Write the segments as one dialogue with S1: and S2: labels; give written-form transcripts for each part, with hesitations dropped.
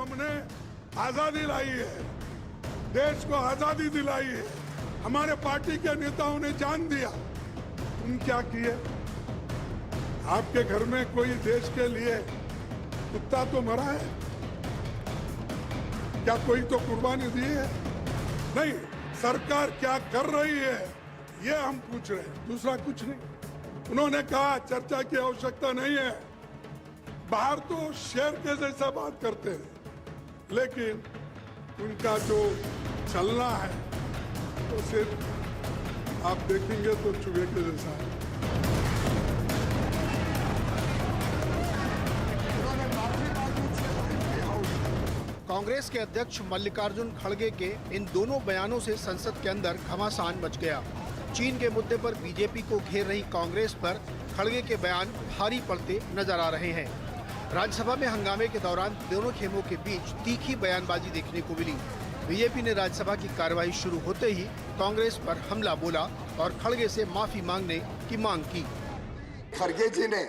S1: हमने आजादी लाई है, देश को आजादी दिलाई है, हमारे पार्टी के नेताओं ने जान दिया। तुम क्या किए? आपके घर में कोई देश के लिए कुत्ता तो मरा है? क्या कोई तो कुर्बानी दी है? नहीं। सरकार क्या कर रही है ये हम पूछ रहे हैं, दूसरा कुछ नहीं। उन्होंने कहा चर्चा की आवश्यकता नहीं है। बाहर तो शेर के जैसा बात करते हैं, लेकिन उनका जो चलना है तो सिर्फ आप देखेंगे तो चूहे के जैसा है।
S2: कांग्रेस के अध्यक्ष मल्लिकार्जुन खड़गे के इन दोनों बयानों से संसद के अंदर घमासान मच गया। चीन के मुद्दे पर बीजेपी को घेर रही कांग्रेस पर खड़गे के बयान भारी पड़ते नजर आ रहे हैं। राज्यसभा में हंगामे के दौरान दोनों खेमों के बीच तीखी बयानबाजी देखने को मिली। बीजेपी ने राज्यसभा की कार्यवाही शुरू होते ही कांग्रेस पर हमला बोला और खड़गे से माफी मांगने की मांग की।
S3: खड़गे जी ने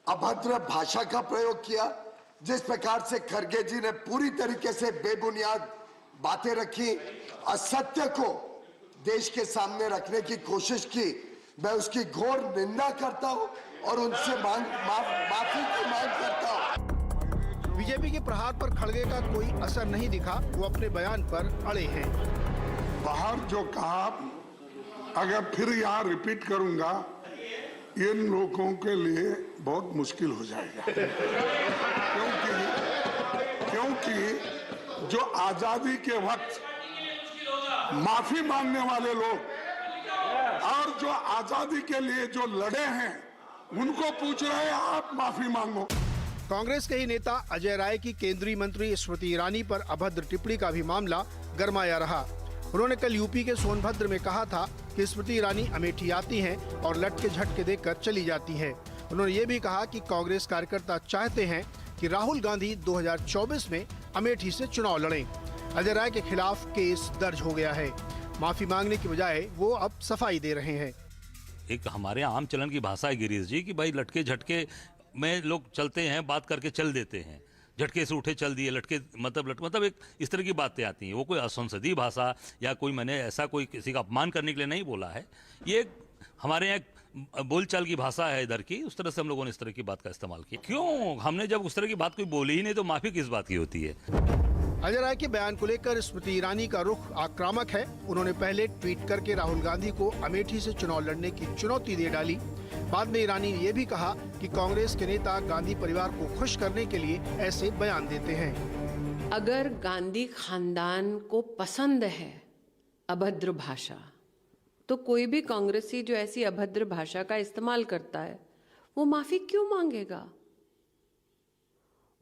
S3: अभद्र भाषा का प्रयोग किया। जिस प्रकार से खड़गे जी ने पूरी तरीके से बेबुनियाद बातें रखी, असत्य को देश के सामने रखने की कोशिश की, मैं उसकी घोर निंदा करता हूं और उनसे माफी की मांग करता हूं।
S2: बीजेपी के प्रहार पर खड़गे का कोई असर नहीं दिखा, वो अपने बयान पर अड़े हैं।
S1: बाहर जो कहा अगर फिर यहाँ रिपीट करूंगा, इन लोगों के लिए बहुत मुश्किल हो जाएगा। क्योंकि जो आजादी के वक्त माफी मांगने वाले लोग और जो आजादी के लिए जो लड़े हैं, उनको पूछ रहे हैं आप माफी मांगो।
S2: कांग्रेस के ही नेता अजय राय की केंद्रीय मंत्री स्मृति ईरानी पर अभद्र टिप्पणी का भी मामला गरमाया रहा। उन्होंने कल यूपी के सोनभद्र में कहा था कि स्मृति ईरानी अमेठी आती हैं और लटके झटके देकर चली जाती हैं। उन्होंने ये भी कहा कि कांग्रेस कार्यकर्ता चाहते हैं कि राहुल गांधी 2024 में अमेठी से चुनाव लड़ें। अजय राय के खिलाफ केस दर्ज हो गया है। माफी मांगने की बजाय वो अब सफाई दे रहे हैं।
S4: एक हमारे आम चलन की भाषा है गिरीश जी कि भाई लटके झटके में लोग चलते हैं, बात करके चल देते हैं। झटके से उठे चल दिए, लटके मतलब एक इस तरह की बातें आती हैं। वो कोई असंसदीय भाषा या कोई मैंने ऐसा कोई किसी का अपमान करने के लिए नहीं बोला है। ये हमारे यहाँ बोलचाल की भाषा है इधर की, उस तरह से हम लोगों ने इस तरह की बात का इस्तेमाल किया। क्यों? हमने जब उस तरह की बात कोई बोली ही नहीं तो माफी किस बात की होती है?
S2: अजय राय के बयान को लेकर स्मृति ईरानी का रुख आक्रामक है। उन्होंने पहले ट्वीट करके राहुल गांधी को अमेठी से चुनाव लड़ने की चुनौती दे डाली। बाद में ईरानी ने यह भी कहा कि कांग्रेस के नेता गांधी परिवार को खुश करने के लिए ऐसे बयान देते हैं।
S5: अगर गांधी खानदान को पसंद है अभद्र भाषा, तो कोई भी कांग्रेसी जो ऐसी अभद्र भाषा का इस्तेमाल करता है वो माफी क्यों मांगेगा?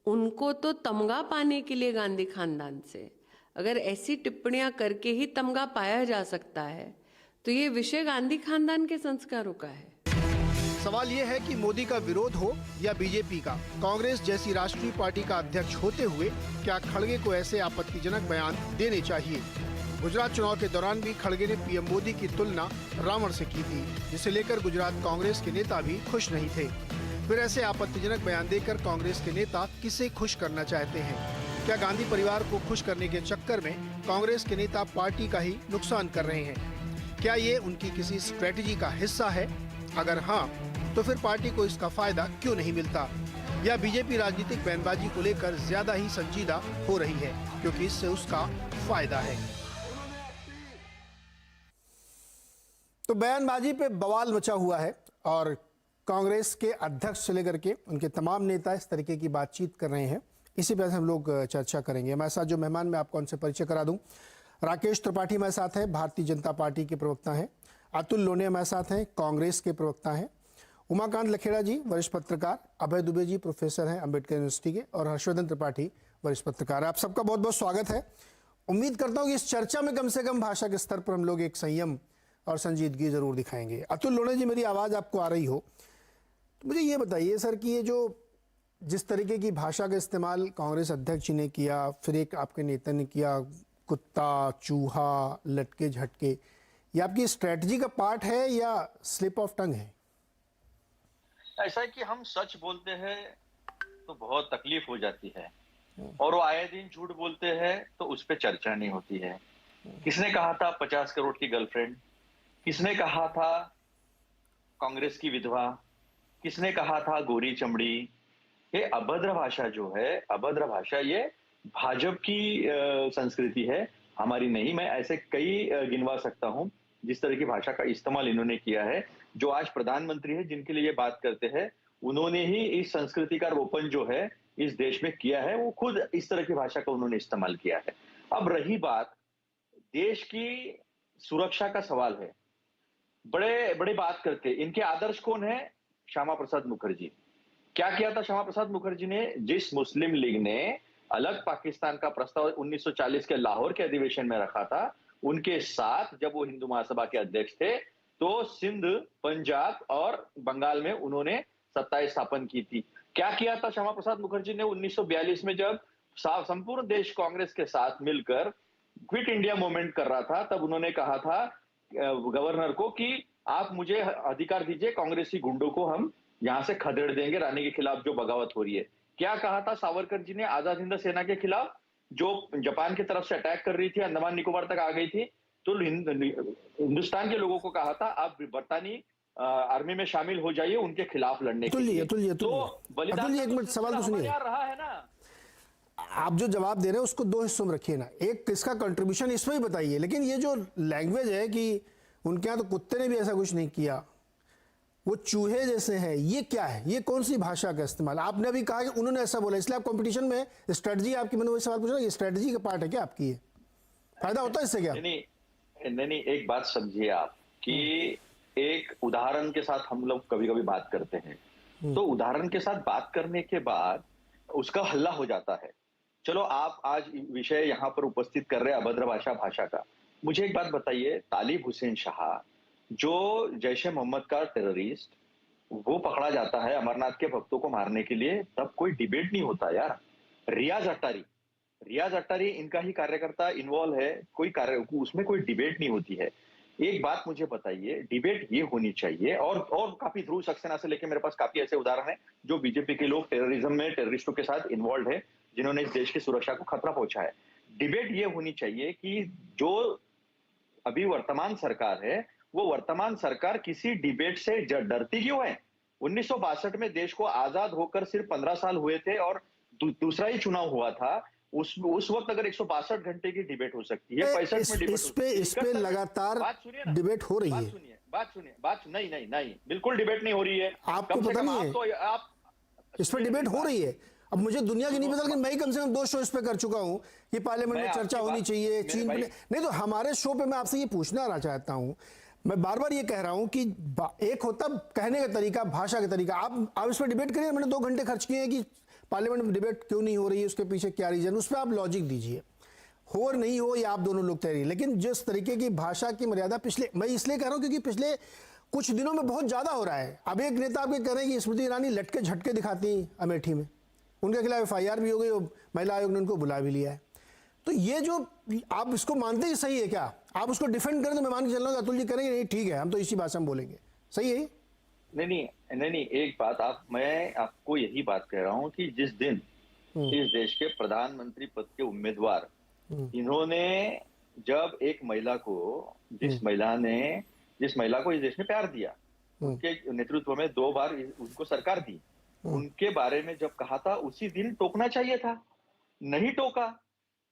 S5: उनको तो तमगा पाने के लिए गांधी खानदान से अगर ऐसी टिप्पणियां करके ही तमगा पाया जा सकता है तो ये विषय गांधी खानदान के संस्कारों का है।
S2: सवाल ये है कि मोदी का विरोध हो या बीजेपी का, कांग्रेस जैसी राष्ट्रीय पार्टी का अध्यक्ष होते हुए क्या खड़गे को ऐसे आपत्तिजनक बयान देने चाहिए? गुजरात चुनाव के दौरान भी खड़गे ने पीएम मोदी की तुलना रावण से की थी, जिसे लेकर गुजरात कांग्रेस के नेता भी खुश नहीं थे। फिर ऐसे आपत्तिजनक बयान देकर कांग्रेस के नेता किसे खुश करना चाहते हैं? क्या गांधी परिवार को खुश करने के चक्कर में कांग्रेस के नेता पार्टी का ही नुकसान कर रहे हैं? क्या ये उनकी किसी स्ट्रेटेजी का हिस्सा है? अगर हाँ, तो फिर पार्टी को इसका फायदा क्यों नहीं मिलता? या बीजेपी राजनीतिक बयानबाजी को लेकर ज्यादा ही संजीदा हो रही है क्योंकि इससे उसका फायदा है? तो बयानबाजी पे बवाल मचा हुआ है और कांग्रेस के अध्यक्ष से लेकर के उनके तमाम नेता इस तरीके की बातचीत कर रहे हैं। इसी पर हम लोग चर्चा करेंगे। हमारे साथ जो मेहमान, मैं आपको उनसे परिचय करा दूं। राकेश त्रिपाठी हमारे साथ है, भारतीय जनता पार्टी के प्रवक्ता हैं। अतुल लोने हमारे साथ हैं, कांग्रेस के प्रवक्ता हैं। उमाकांत लखेड़ा जी वरिष्ठ पत्रकार, अभय दुबे जी प्रोफेसर हैं अम्बेडकर यूनिवर्सिटी के, और हर्षवर्धन त्रिपाठी वरिष्ठ पत्रकार। आप सबका बहुत बहुत स्वागत है। उम्मीद करता हूँ कि इस चर्चा में कम से कम भाषा के स्तर पर हम लोग एक संयम और संजीदगी जरूर दिखाएंगे। अतुल लोने जी, मेरी आवाज़ आपको आ रही हो तो मुझे ये बताइए सर कि ये जो जिस तरीके की भाषा का इस्तेमाल कांग्रेस अध्यक्ष जी ने किया, फिर एक आपके नेता ने किया, कुत्ता, चूहा, लटके झटके, ये आपकी स्ट्रेटजी का पार्ट है या स्लिप ऑफ टंग है?
S6: ऐसा है कि हम सच बोलते हैं तो बहुत तकलीफ हो जाती है, और वो आए दिन झूठ बोलते हैं तो उस पर चर्चा नहीं होती है। किसने कहा था 50 करोड़ की गर्लफ्रेंड? किसने कहा था कांग्रेस की विधवा? किसने कहा था गोरी चमड़ी? ये अभद्र भाषा जो है, अभद्र भाषा, ये भाजपा की संस्कृति है, हमारी नहीं। मैं ऐसे कई गिनवा सकता हूं जिस तरह की भाषा का इस्तेमाल इन्होंने किया है। जो आज प्रधानमंत्री है, जिनके लिए ये बात करते हैं, उन्होंने ही इस संस्कृति का रोपण जो है इस देश में किया है। वो खुद इस तरह की भाषा का उन्होंने इस्तेमाल किया है। अब रही बात देश की सुरक्षा का सवाल है, बड़े बड़े बात करते, इनके आदर्श कौन है? श्यामा प्रसाद मुखर्जी। क्या किया था श्यामा प्रसाद मुखर्जी ने? जिस मुस्लिम लीग ने अलग पाकिस्तान का प्रस्ताव 1940 के लाहौर के अधिवेशन में रखा था, उनके साथ जब वो हिंदू महासभा के अध्यक्ष थे, तो सिंध, पंजाब और बंगाल में उन्होंने सत्ता स्थापन की थी। क्या किया था श्यामा प्रसाद मुखर्जी ने 1942 में, जब संपूर्ण देश कांग्रेस के साथ मिलकर क्विट इंडिया मूवमेंट कर रहा था, तब उन्होंने कहा था गवर्नर को कि आप मुझे अधिकार दीजिए, कांग्रेसी गुंडों को हम यहां से खदेड़ देंगे, रानी के खिलाफ जो बगावत हो रही है। क्या कहा था सावरकर जी ने आजाद हिंद सेना के खिलाफ, जो जापान की तरफ से अटैक कर रही थी, अंडमान निकोबार तक आ गई थी, तो हिंदुस्तान के लोगों को कहा था आप बरतानी आर्मी में शामिल हो जाइए उनके खिलाफ लड़ने के लिए।
S2: तो बलिदान, एक मिनट सवाल तो सुनिए,
S6: रहा है ना।
S2: आप जो जवाब दे रहे हैं उसको दो हिस्सों में रखिए ना, एक किसका कंट्रीब्यूशन इसमें ही बताइए, लेकिन ये जो लैंग्वेज है कि उनके यहाँ तो कुत्ते ने भी ऐसा कुछ नहीं किया, वो चूहे जैसे हैं, ये क्या है? ये कौन सी भाषा का इस्तेमाल? आपने अभी कहा कि उन्होंने ऐसा बोला, इसलिए आप कंपटीशन में स्ट्रेटजी आपकी, मैंने वही सवाल पूछा, ये स्ट्रेटजी का पार्ट है क्या आपकी? ये फायदा होता है इससे क्या?
S6: नहीं, एक बात समझिए आप कि एक उदाहरण के साथ हम लोग कभी कभी बात करते हैं, तो उदाहरण के साथ बात करने के बाद उसका हल्ला हो जाता है। चलो, आप आज विषय यहाँ पर उपस्थित कर रहे हैं अभद्र भाषा का। मुझे एक बात बताइए, तालिब हुसैन शाह जो जैश ए मोहम्मद का टेररिस्ट, वो पकड़ा जाता है अमरनाथ के भक्तों को मारने के लिए, तब कोई डिबेट नहीं होता यार। रियाज अट्टारी इनका ही कार्यकर्ता इन्वॉल्व है, उसमें कोई डिबेट नहीं होती है। एक बात मुझे बताइए, डिबेट ये होनी चाहिए, और काफी ध्रुव सक्सेना से लेके मेरे पास काफी ऐसे उदाहरण हैं जो बीजेपी के लोग टेररिज्म में टेररिस्टों के साथ इन्वॉल्व है, जिन्होंने इस देश की सुरक्षा को खतरा पहुंचा है। डिबेट ये होनी चाहिए कि जो अभी वर्तमान सरकार है, वो वर्तमान सरकार किसी डिबेट से डरती क्यों है? 1962 में देश को आजाद होकर सिर्फ 15 साल हुए थे और दूसरा ही चुनाव हुआ था। उस वक्त अगर 162 घंटे की डिबेट हो सकती है, 65 में डिबेट
S2: इस पे लगातार डिबेट हो रही है।
S6: बात नहीं, बिल्कुल डिबेट नहीं हो रही है।
S2: आपको पता नहीं है? तो आप इस पर डिबेट हो रही है। अब मुझे दुनिया की नहीं पता, लेकिन मैं ही कम से कम 2 शो इस पे कर चुका हूं कि पार्लियामेंट में चर्चा होनी चाहिए, चीन पे नहीं। तो हमारे शो पे मैं आपसे ये पूछना चाहता हूं, मैं बार बार ये कह रहा हूं कि एक होता कहने का तरीका, भाषा का तरीका। आप इस पर डिबेट करिए। मैंने 2 घंटे खर्च किए हैं कि पार्लियामेंट में डिबेट क्यों नहीं हो रही है, उसके पीछे क्या रीजन, उस पर आप लॉजिक दीजिए, हो और नहीं हो, या आप दोनों लोग तय। लेकिन जिस तरीके की भाषा की मर्यादा मैं इसलिए कह रहा हूं क्योंकि पिछले कुछ दिनों में बहुत ज्यादा हो रहा है। अब एक नेता आपके कह रहे हैं कि स्मृति ईरानी लटके झटके दिखाती अमेठी में, उनके खिलाफ FIR भी हो गई और महिला आयोग ने उनको बुला भी लिया है। तो ये जो आप इसको मानते हैं सही है क्या? आप उसको डिफेंड करें तो मैं मान के चल रहा हूँ अतुल जी करेंगे नहीं, ठीक है, हम तो इसी भाषा में बोलेंगे, सही है?
S6: नहीं, एक बात मैं आपको यही बात कह रहा हूँ कि जिस दिन इस देश के प्रधानमंत्री पद के उम्मीदवार, इन्होंने जब एक महिला को, जिस महिला को इस देश ने प्यार दिया, उनके नेतृत्व में 2 बार उनको सरकार दी, उनके बारे में जब कहा था, उसी दिन टोकना चाहिए था, नहीं टोका।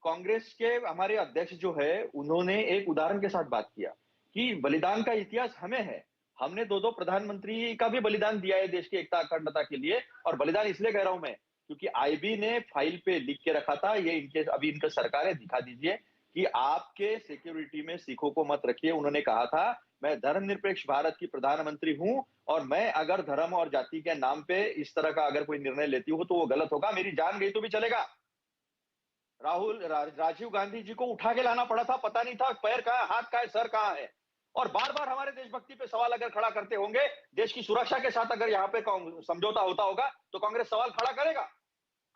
S6: कांग्रेस के हमारे अध्यक्ष जो है, उन्होंने एक उदाहरण के साथ बात किया कि बलिदान का इतिहास हमें है, हमने 2 प्रधानमंत्री का भी बलिदान दिया है देश की एकता अखंडता के लिए। और बलिदान इसलिए कह रहा हूं मैं क्योंकि IB ने फाइल पे लिख के रखा था, ये अभी इनका सरकार है, दिखा दीजिए कि आपके सिक्योरिटी में सिखों को मत रखिए। उन्होंने कहा था मैं धर्मनिरपेक्ष भारत की प्रधानमंत्री हूं, और मैं अगर धर्म और जाति के नाम पे इस तरह का अगर कोई निर्णय लेती हूं तो वो गलत होगा, मेरी जान गई तो भी चलेगा। राजीव गांधी जी को उठा के लाना पड़ा था, पता नहीं था पैर कहां है, हाथ कहां है, सर कहां है। और बार बार हमारे देशभक्ति पे सवाल अगर खड़ा करते होंगे, देश की सुरक्षा के साथ अगर यहाँ पे समझौता होता होगा, तो कांग्रेस सवाल खड़ा करेगा।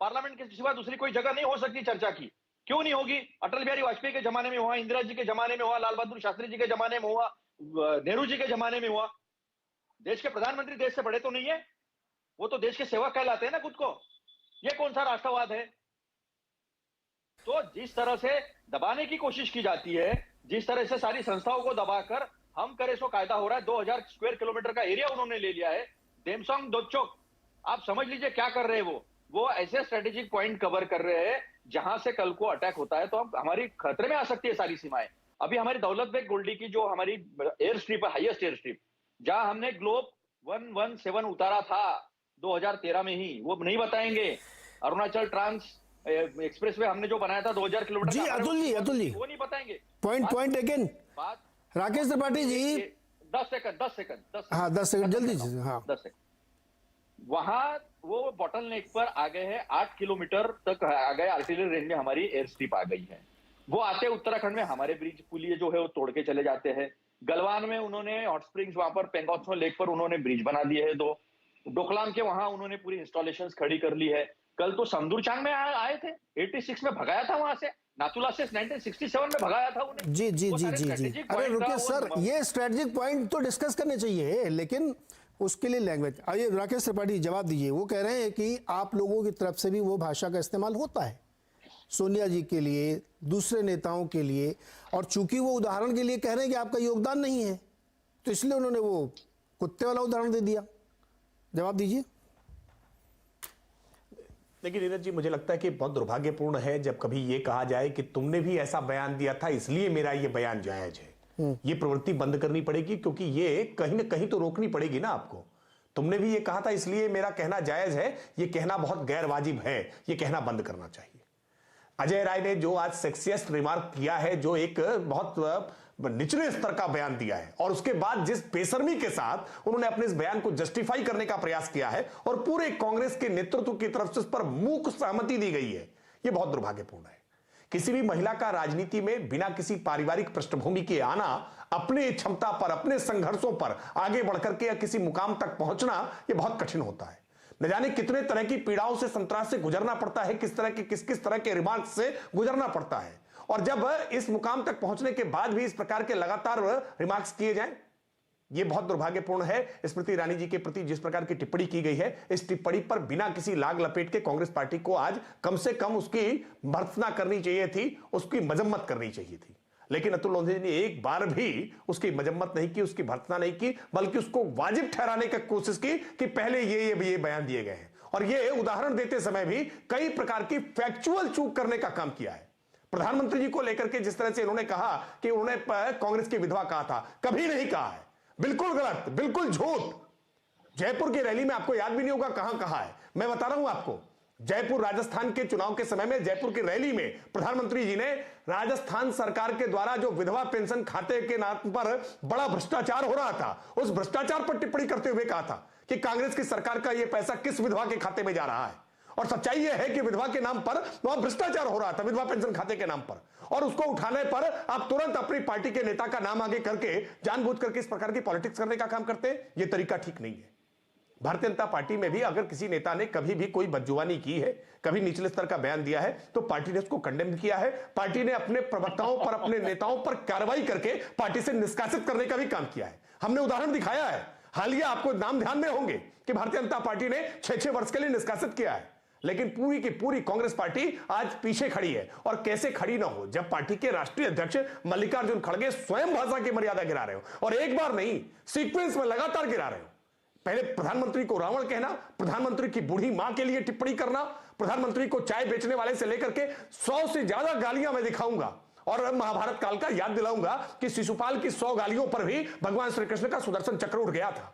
S6: पार्लियामेंट के सिवा दूसरी कोई जगह नहीं हो सकती चर्चा की। क्यों नहीं होगी? अटल बिहारी वाजपेयी के जमाने में हुआ, इंदिरा जी के जमाने में हुआ, लाल बहादुर शास्त्री जी के जमाने में हुआ, नेहरू जी के जमाने में हुआ। देश के प्रधानमंत्री देश से बड़े तो नहीं है, वो तो देश के सेवक कहलाते हैं ना खुद को। ये कौन सा राष्ट्रवाद है? तो जिस तरह से दबाने की कोशिश की जाती है, जिस तरह से सारी संस्थाओं को दबाकर हम करे सो कायदा हो रहा है, 2000 स्क्वायर किलोमीटर का एरिया उन्होंने ले लिया है। देमसोंग दोचोक, आप समझ लीजिए क्या कर रहे हैं वो ऐसे स्ट्रेटेजिक पॉइंट कवर कर रहे हैं जहां से कल को अटैक होता है तो हम हमारी खतरे में आ सकती है सारी सीमाएं। अभी हमारी दौलत बेग गोल्डी की जो हमारी एयर स्ट्रिप है, हाईएस्ट एयर स्ट्रिप, जहां हमने ग्लोब 117 उतारा था 2013 में ही, वो नहीं बताएंगे। अरुणाचल ट्रांस एक्सप्रेस वे हमने जो बनाया था 2000 किलोमीटर
S2: जी अतुल जी
S6: वो नहीं बताएंगे।
S2: Point taken.
S6: बात
S2: राकेश त्रिपाठी जी
S6: 10 सेकंड
S2: हाँ 10 सेकंड जल्दी से। हाँ
S6: 10 सेकंड। वहां वो बॉटल नेक पर आ गए हैं, 8 किलोमीटर तक आ गए, आर्टिलरी रेंज में हमारी एयर स्ट्रिप आ गई है। वो आते उत्तराखंड में हमारे ब्रिज पुलिये जो है वो तोड़ के चले जाते हैं। गलवान में उन्होंने हॉट स्प्रिंग्स वहां पर पेंगोत्सो लेक पर उन्होंने ब्रिज बना दिए है 2। डोकलाम के वहां उन्होंने पूरी इंस्टॉलेशन खड़ी कर ली है। कल तो समदुरचांग में आए थे, 86 में भगाया था वहां से, नाथुला से 1967 में भगाया था उन्हें।
S2: जी जी जी जी जी अरे रुकिए सर, ये स्ट्रेटेजिक पॉइंट तो डिस्कस करने चाहिए, लेकिन उसके लिए लैंग्वेज। आइए राकेश त्रिपाठी जवाब दीजिए। वो कह रहे हैं कि आप लोगों की तरफ से भी वो भाषा का इस्तेमाल होता है सोनिया जी के लिए, दूसरे नेताओं के लिए, और चूंकि वो उदाहरण के लिए कह रहे हैं कि आपका योगदान नहीं है, तो इसलिए उन्होंने वो कुत्ते वाला उदाहरण दे दिया। जवाब दीजिए।
S7: लेकिन नीरज जी, मुझे लगता है कि बहुत दुर्भाग्यपूर्ण है जब कभी ये कहा जाए कि तुमने भी ऐसा बयान दिया था इसलिए मेरा ये बयान जायज है। ये प्रवृत्ति बंद करनी पड़ेगी, क्योंकि ये कहीं ना कहीं तो रोकनी पड़ेगी ना आपको। तुमने भी ये कहा था इसलिए मेरा कहना जायज है, ये कहना बहुत गैर वाजिब है, ये कहना बंद करना चाहिए। अजय राय ने जो आज सेक्सियस्ट रिमार्क किया है, जो एक बहुत निचले स्तर का बयान दिया है, और उसके बाद जिस बेशर्मी के साथ उन्होंने अपने इस बयान को जस्टिफाई करने का प्रयास किया है और पूरे कांग्रेस के नेतृत्व की तरफ से इस पर मूक सहमति दी गई है, यह बहुत दुर्भाग्यपूर्ण है। किसी भी महिला का राजनीति में बिना किसी पारिवारिक पृष्ठभूमि के आना, अपने क्षमता पर, अपने संघर्षों पर आगे बढ़कर के या किसी मुकाम तक पहुंचना, यह बहुत कठिन होता है। न जाने कितने तरह की पीड़ाओं से, संतरास से गुजरना पड़ता है, किस तरह के रिमार्क से गुजरना पड़ता है, और जब इस मुकाम तक पहुंचने के बाद भी इस प्रकार के लगातार रिमार्क्स किए जाएं, यह बहुत दुर्भाग्यपूर्ण है। स्मृति ईरानी जी के प्रति जिस प्रकार की टिप्पणी की गई है, इस टिप्पणी पर बिना किसी लाग लपेट के कांग्रेस पार्टी को आज कम से कम उसकी भर्त्सना करनी चाहिए थी, उसकी मजम्मत करनी चाहिए थी। लेकिन अतुल लोंढे ने एक बार भी उसकी मजम्मत नहीं की, उसकी भर्त्सना नहीं की, बल्कि उसको वाजिब ठहराने की कोशिश की कि पहले ये बयान दिए गए हैं, और ये उदाहरण देते समय भी कई प्रकार की फैक्चुअल चूक करने का काम किया है। प्रधानमंत्री जी को लेकर के जिस तरह से इन्होंने कहा कि उन्होंने कांग्रेस की विधवा कहा था, कभी नहीं कहा है, बिल्कुल गलत, बिल्कुल झूठ। जयपुर की रैली में आपको याद भी नहीं होगा कहां कहा है, मैं बता रहा हूं आपको। जयपुर राजस्थान के चुनाव के समय में जयपुर की रैली में प्रधानमंत्री जी ने राजस्थान सरकार के द्वारा जो विधवा पेंशन खाते के नाम पर बड़ा भ्रष्टाचार हो रहा था, उस भ्रष्टाचार पर टिप्पणी करते हुए कहा था कि कांग्रेस की सरकार का यह पैसा किस विधवा के खाते में जा रहा है। और सच्चाई यह है कि विधवा के नाम पर वहां भ्रष्टाचार हो रहा था, विधवा पेंशन खाते के नाम पर, और उसको उठाने पर आप तुरंत अपनी पार्टी के नेता का नाम आगे करके जानबूझ करके इस प्रकार की पॉलिटिक्स करने का काम करते हैं। यह तरीका ठीक नहीं है। भारतीय जनता पार्टी में भी अगर किसी नेता ने कभी भी कोई बदजुबानी की है, कभी निचले स्तर का बयान दिया है, तो पार्टी ने उसको कंडेम किया है। पार्टी ने अपने प्रवक्ताओं पर, अपने नेताओं पर कार्रवाई करके पार्टी से निष्कासित करने का भी काम किया है। हमने उदाहरण दिखाया है, हालिया आपको नाम ध्यान में होंगे कि भारतीय जनता पार्टी ने 6-6 वर्ष के लिए निष्कासित किया है, लेकिन पूरी की पूरी कांग्रेस पार्टी आज पीछे खड़ी है। और कैसे खड़ी ना हो, जब पार्टी के राष्ट्रीय अध्यक्ष मल्लिकार्जुन खड़गे स्वयं भाषा की मर्यादा गिरा रहे हो, और एक बार नहीं, सीक्वेंस में लगातार गिरा रहे हो। पहले प्रधानमंत्री को रावण कहना, प्रधानमंत्री की बूढ़ी मां के लिए टिप्पणी करना, प्रधानमंत्री को चाय बेचने वाले से लेकर के 100 से ज्यादा गालियां मैं दिखाऊंगा, और महाभारत काल का याद दिलाऊंगा कि शिशुपाल की 100 गालियों पर भी भगवान श्री कृष्ण का सुदर्शन चक्र उठ गया था।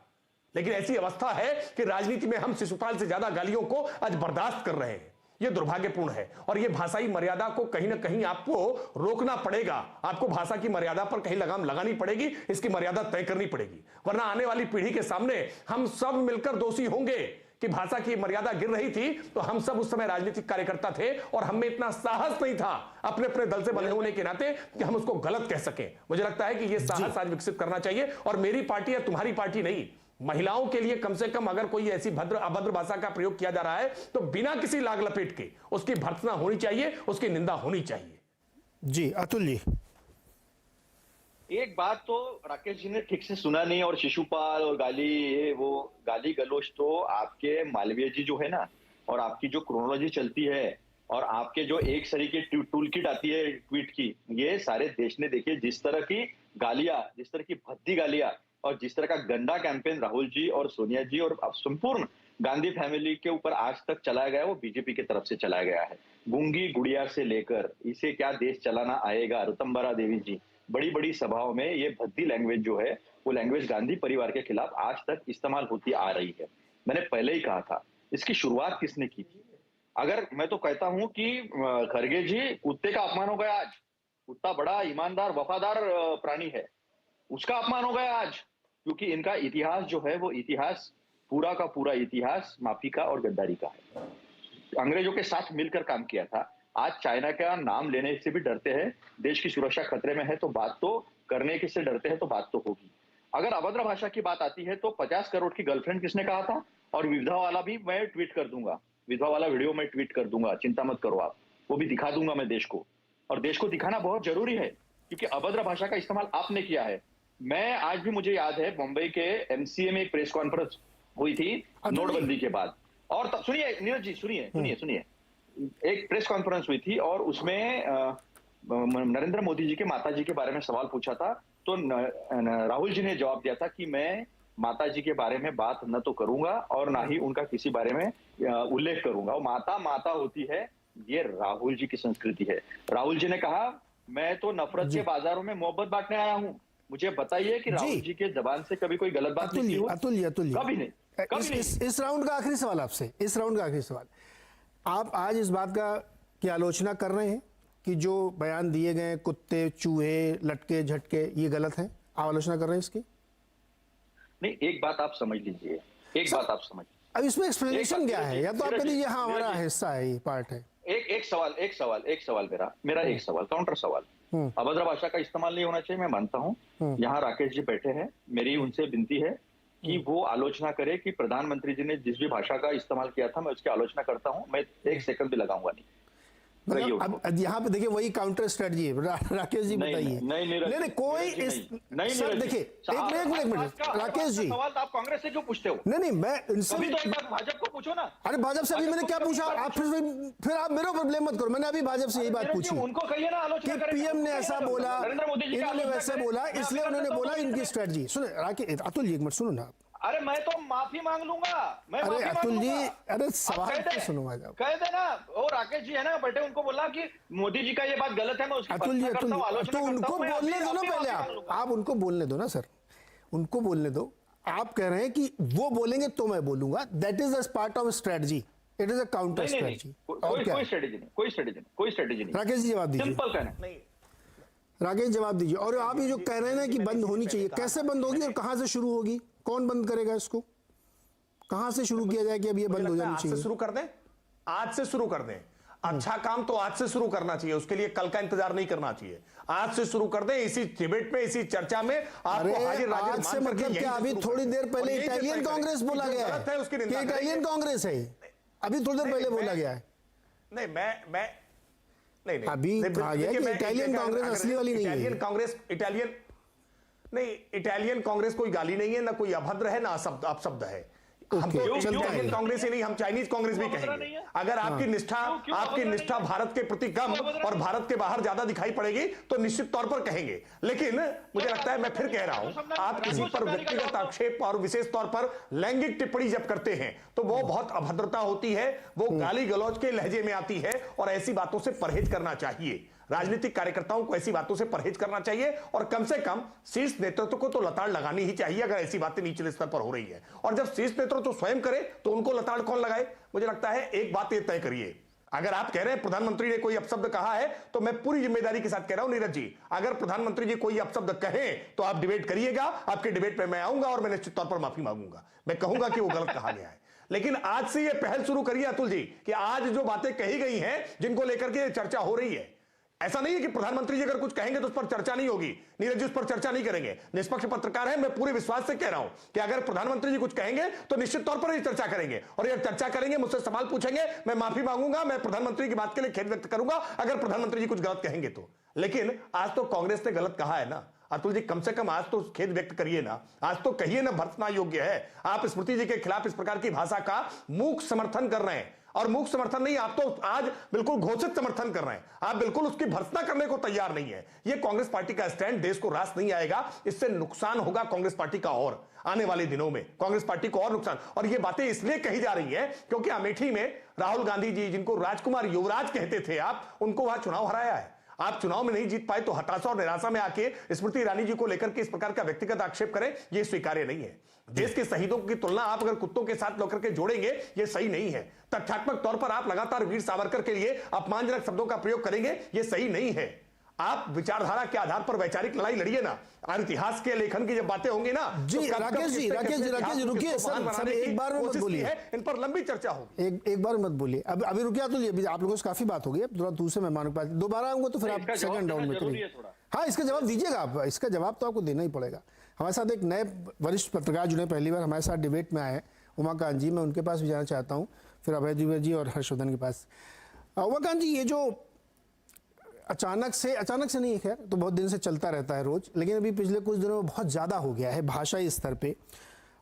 S7: लेकिन ऐसी अवस्था है कि राजनीति में हम शिशुपाल से ज्यादा गालियों को आज बर्दाश्त कर रहे हैं। यह दुर्भाग्यपूर्ण है, और यह भाषाई मर्यादा को कहीं ना कहीं आपको रोकना पड़ेगा। आपको भाषा की मर्यादा पर कहीं लगाम लगानी पड़ेगी, इसकी मर्यादा तय करनी पड़ेगी, वरना आने वाली पीढ़ी के सामने हम सब मिलकर दोषी होंगे कि भाषा की मर्यादा गिर रही थी, तो हम सब उस समय राजनीतिक कार्यकर्ता थे और हमें इतना साहस नहीं था अपने अपने दल से बने होने के नाते कि हम उसको गलत कह सकें। मुझे लगता है कि यह साहस आज विकसित करना चाहिए, और मेरी पार्टी या तुम्हारी पार्टी नहीं, महिलाओं के लिए कम से कम अगर कोई ऐसी अभद्र भाषा का प्रयोग किया जा रहा है तो बिना किसी लाग लपेट के उसकी भर्त्सना होनी चाहिए, उसकी निंदा होनी चाहिए।
S2: जी अतुल जी,
S6: एक बात तो राकेश जी ने ठीक से सुना नहीं, और शिशुपाल और गाली गलोच तो आपके मालवीय जी जो है ना, और आपकी जो क्रोनोलॉजी चलती है और आपके जो एक सरी की टूल किट आती है ट्वीट की, ये सारे देश ने देखिए जिस तरह की गालियां, जिस तरह की भद्दी गालियां और जिस तरह का गंदा कैंपेन राहुल जी और सोनिया जी और संपूर्ण गांधी फैमिली के ऊपर आज तक चलाया गया, वो बीजेपी की तरफ से चलाया गया है। गूंगी गुड़िया से लेकर इसे क्या देश चलाना आएगा, ऋतंबरा देवी जी बड़ी बड़ी सभाओं में ये भद्दी लैंग्वेज जो है वो लैंग्वेज गांधी परिवार के खिलाफ आज तक इस्तेमाल होती आ रही है। मैंने पहले ही कहा था, इसकी शुरुआत किसने की थी? अगर मैं तो कहता हूं कि खरगे जी, कुत्ते का अपमान हो गया आज। कुत्ता बड़ा ईमानदार वफादार प्राणी है, उसका अपमान हो गया आज, क्योंकि इनका इतिहास जो है वो इतिहास पूरा का पूरा इतिहास माफी का और गद्दारी का है। अंग्रेजों के साथ मिलकर काम किया था। आज चाइना का नाम लेने से भी डरते हैं। देश की सुरक्षा खतरे में है तो बात तो करने के से डरते हैं, तो बात तो होगी। अगर अभद्र भाषा की बात आती है तो 50 करोड़ की गर्लफ्रेंड किसने कहा था? और विधवा वाला भी मैं ट्वीट कर दूंगा, विधवा वाला वीडियो मैं ट्वीट कर दूंगा, चिंता मत करो आप, वो भी दिखा दूंगा मैं देश को। और देश को दिखाना बहुत जरूरी है, क्योंकि अभद्र भाषा का इस्तेमाल आपने किया है। मैं आज भी, मुझे याद है, मुंबई के एमसीए में एक प्रेस कॉन्फ्रेंस हुई थी नोटबंदी के बाद, और सुनिए नीरज जी, सुनिए, एक प्रेस कॉन्फ्रेंस हुई थी और उसमें नरेंद्र मोदी जी के माता जी के बारे में सवाल पूछा था। तो राहुल जी ने जवाब दिया था कि मैं माता जी के बारे में बात न तो करूंगा और ना ही उनका किसी बारे में उल्लेख करूंगा। वो माता माता होती है, ये राहुल जी की संस्कृति है। राहुल जी ने कहा, मैं तो नफरत के बाजारों में मोहब्बत बांटने आया हूं। मुझे बताइए कि राहुल जी के जबान से कभी कोई गलत बात नहीं हुई?
S2: अतुल्य
S6: कभी नहीं।
S2: इस राउंड का आखिरी सवाल आपसे, इस राउंड का आखिरी सवाल, आप आज इस बात का की आलोचना कर रहे हैं कि जो बयान दिए गए कुत्ते, चूहे, लटके झटके, ये गलत है? आप आलोचना कर रहे हैं इसकी?
S6: नहीं, एक बात आप समझ लीजिए, बात आप समझ,
S2: अब इसमें एक्सप्लेनेशन क्या है? या तो आप कह दीजिए हाँ हमारा हिस्सा है, ये पार्ट है।
S6: एक सवाल मेरा एक सवाल, काउंटर सवाल। अभद्र भाषा का इस्तेमाल नहीं होना चाहिए, मैं मानता हूं। यहाँ राकेश जी बैठे हैं, मेरी उनसे विनती है कि वो आलोचना करे कि प्रधानमंत्री जी ने जिस भी भाषा का इस्तेमाल किया था मैं उसकी आलोचना करता हूं, मैं एक सेकंड भी लगाऊंगा नहीं।
S2: अब यहाँ पे देखिए वही काउंटर स्ट्रेटजी है। राकेश जी बताइए। नहीं कोई सर देखिए, एक मिनट राकेश जी,
S6: सवाल आप कांग्रेस से क्यों पूछते हो?
S2: नहीं मैं इनसे
S6: भाजपा को पूछो ना।
S2: अरे भाजपा से अभी मैंने क्या पूछा? आप फिर आप मेरे ऊपर ब्लेम मत करो। मैंने अभी भाजपा से यही बात पूछी,
S6: उनको कहिए ना आलोचना करें।
S2: पीएम ने ऐसा बोला, इन्होंने वैसे बोला, इसलिए उन्होंने बोला इनकी स्ट्रेटजी। सुने राकेश, अतुल जी एक मिनट सुनो ना।
S6: अरे मैं तो माफी मांग लूंगा, मैं
S2: अरे अतुल जी, अरे सवाल तो सुनो,
S6: कह देना। वो राकेश जी है ना बैठे, उनको बोला कि मोदी जी का ये बात गलत है, मैं उसकी
S2: अतुल जी, तो उनको बोलने दो ना पहले। आप उनको बोलने दो ना सर, उनको बोलने दो। आप कह रहे हैं कि वो बोलेंगे तो मैं बोलूंगा, that is a part of strategy, it is a counter strategy.
S6: कोई स्ट्रेटजी नहीं।
S2: राकेश जी जवाब दीजिए,
S6: सिंपल कहना।
S2: राकेश जवाब दीजिए। और आप ये जो कह रहे हैं ना कि बंद होनी चाहिए, कैसे बंद होगी और कहां से शुरू होगी? कौन बंद करेगा इसको? कहां से शुरू किया जाए कि अब ये बंद हो जानी चाहिए?
S7: आज से शुरू कर दें, आज से शुरू कर दें। अच्छा काम तो आज से शुरू करना चाहिए, उसके लिए कल का इंतजार नहीं करना चाहिए। आज से शुरू कर दें, इसी डिबेट में, इसी चर्चा में आपको हाजिर
S2: आज से मतलब क्या? अभी थोड़ी देर पहले इटालियन कांग्रेस बोला गया है कि इटालियन कांग्रेस है, अभी थोड़ी देर पहले बोला गया है।
S7: नहीं नहीं
S2: अभी कहा गया कि इटालियन कांग्रेस असली वाली नहीं है।
S7: इटालियन कांग्रेस कोई गाली नहीं है, ना कोई अभद्र है, ना अपशब्द है। हम तो इंडियन कांग्रेस ही नहीं, हम चाइनीज कांग्रेस भी कहेंगे। अगर आपकी निष्ठा भारत के प्रति कम और भारत के बाहर ज्यादा दिखाई पड़ेगी तो निश्चित तौर पर कहेंगे। लेकिन मुझे लगता है, मैं फिर कह रहा हूं, आप किसी पर व्यक्तिगत आक्षेप और विशेष तौर पर लैंगिक टिप्पणी जब करते हैं तो वो बहुत अभद्रता होती है, वो गाली गलौज के लहजे में आती है, और ऐसी बातों से परहेज करना चाहिए। राजनीतिक कार्यकर्ताओं को ऐसी बातों से परहेज करना चाहिए, और कम से कम शीर्ष नेतृत्व को तो लताड़ लगानी ही चाहिए अगर ऐसी बातें निचले स्तर पर हो रही है। और जब शीर्ष नेतृत्व तो स्वयं करे तो उनको लताड़ कौन लगाए? मुझे लगता है एक बात ये तय करिए, अगर आप कह रहे हैं प्रधानमंत्री ने कोई अपशब्द कहा है तो मैं पूरी जिम्मेदारी के साथ कह रहा हूं नीरज जी, अगर प्रधानमंत्री जी कोई अपशब्द कहें तो आप डिबेट करिएगा, आपके डिबेट में मैं आऊंगा और मैं निश्चित तौर पर माफी मांगूंगा। मैं कहूंगा कि वो गलत कहा गया है। लेकिन आज से ये पहल शुरू करिए अतुल जी कि आज जो बातें कही गई हैं, जिनको लेकर के चर्चा हो रही है, ऐसा नहीं है कि प्रधानमंत्री जी अगर कुछ कहेंगे तो उस पर चर्चा नहीं होगी, नीरज जी उस पर चर्चा नहीं करेंगे। निष्पक्ष पत्रकार है, मैं पूरे विश्वास से कह रहा हूं कि अगर प्रधानमंत्री जी कुछ कहेंगे तो निश्चित तौर पर ये चर्चा करेंगे, और ये चर्चा करेंगे, मुझसे सवाल पूछेंगे, मैं माफी मांगूंगा, मैं प्रधानमंत्री की बात के लिए खेद व्यक्त करूंगा अगर प्रधानमंत्री जी कुछ गलत कहेंगे तो। लेकिन आज तो कांग्रेस ने गलत कहा है ना अतुल जी, कम से कम आज तो खेद व्यक्त करिए ना, आज तो कहिए ना भर्त्सना योग्य है। आप स्मृति जी के खिलाफ इस प्रकार की भाषा का मूक समर्थन कर रहे हैं। और मूक समर्थन नहीं, आप तो आज बिल्कुल घोषित समर्थन कर रहे हैं, आप बिल्कुल उसकी भर्त्सना करने को तैयार नहीं है। ये कांग्रेस पार्टी का स्टैंड देश को रास नहीं आएगा, इससे नुकसान होगा कांग्रेस पार्टी का और आने वाले दिनों में कांग्रेस पार्टी को और नुकसान। और ये बातें इसलिए कही जा रही है क्योंकि अमेठी में राहुल गांधी जी, जिनको राजकुमार युवराज कहते थे आप, उनको वहां चुनाव हराया है। आप चुनाव में नहीं जीत पाए तो हताशा और निराशा में आके स्मृति ईरानी जी को लेकर के इस प्रकार का व्यक्तिगत आक्षेप करें, यह स्वीकार्य नहीं है। देश के शहीदों की तुलना आप अगर कुत्तों के साथ लेकर के जोड़ेंगे, यह सही नहीं है। तथ्यात्मक तौर पर आप लगातार वीर सावरकर के लिए अपमानजनक शब्दों का प्रयोग करेंगे, यह सही नहीं है। आप विचारधारा के आधार पर वैचारिक लड़ाई लड़िए ना, और इतिहास के लेखन की जब बातें होंगी ना,
S2: जी राकेश जी रुकिए सर, एक बार में मत बोलिए,
S7: इन पर लंबी चर्चा होगी।
S2: एक बार मत बोलिए, अभी रुकिए अतुल जी, आप लोगों से काफी बात हो गई, अब थोड़ा दूसरे मेहमानों के पास दोबारा आऊंगा तो फिर आप सेकंड राउंड में करिए। हाँ, इसका जवाब दीजिएगा आप, इसका जवाब तो आपको देना ही पड़ेगा। हमारे साथ एक नए वरिष्ठ पत्रकार जुड़े, पहली बार हमारे साथ डिबेट में आए हैं, उमाकांत जी, मैं उनके पास भी जाना चाहता हूँ, फिर अभय द्विवेदी जी और हर्षवर्धन के पास। उमाकांत जी, ये जो अचानक से नहीं, खैर तो बहुत दिन से चलता रहता है रोज, लेकिन अभी पिछले कुछ दिनों में बहुत ज़्यादा हो गया है भाषाई स्तर पे,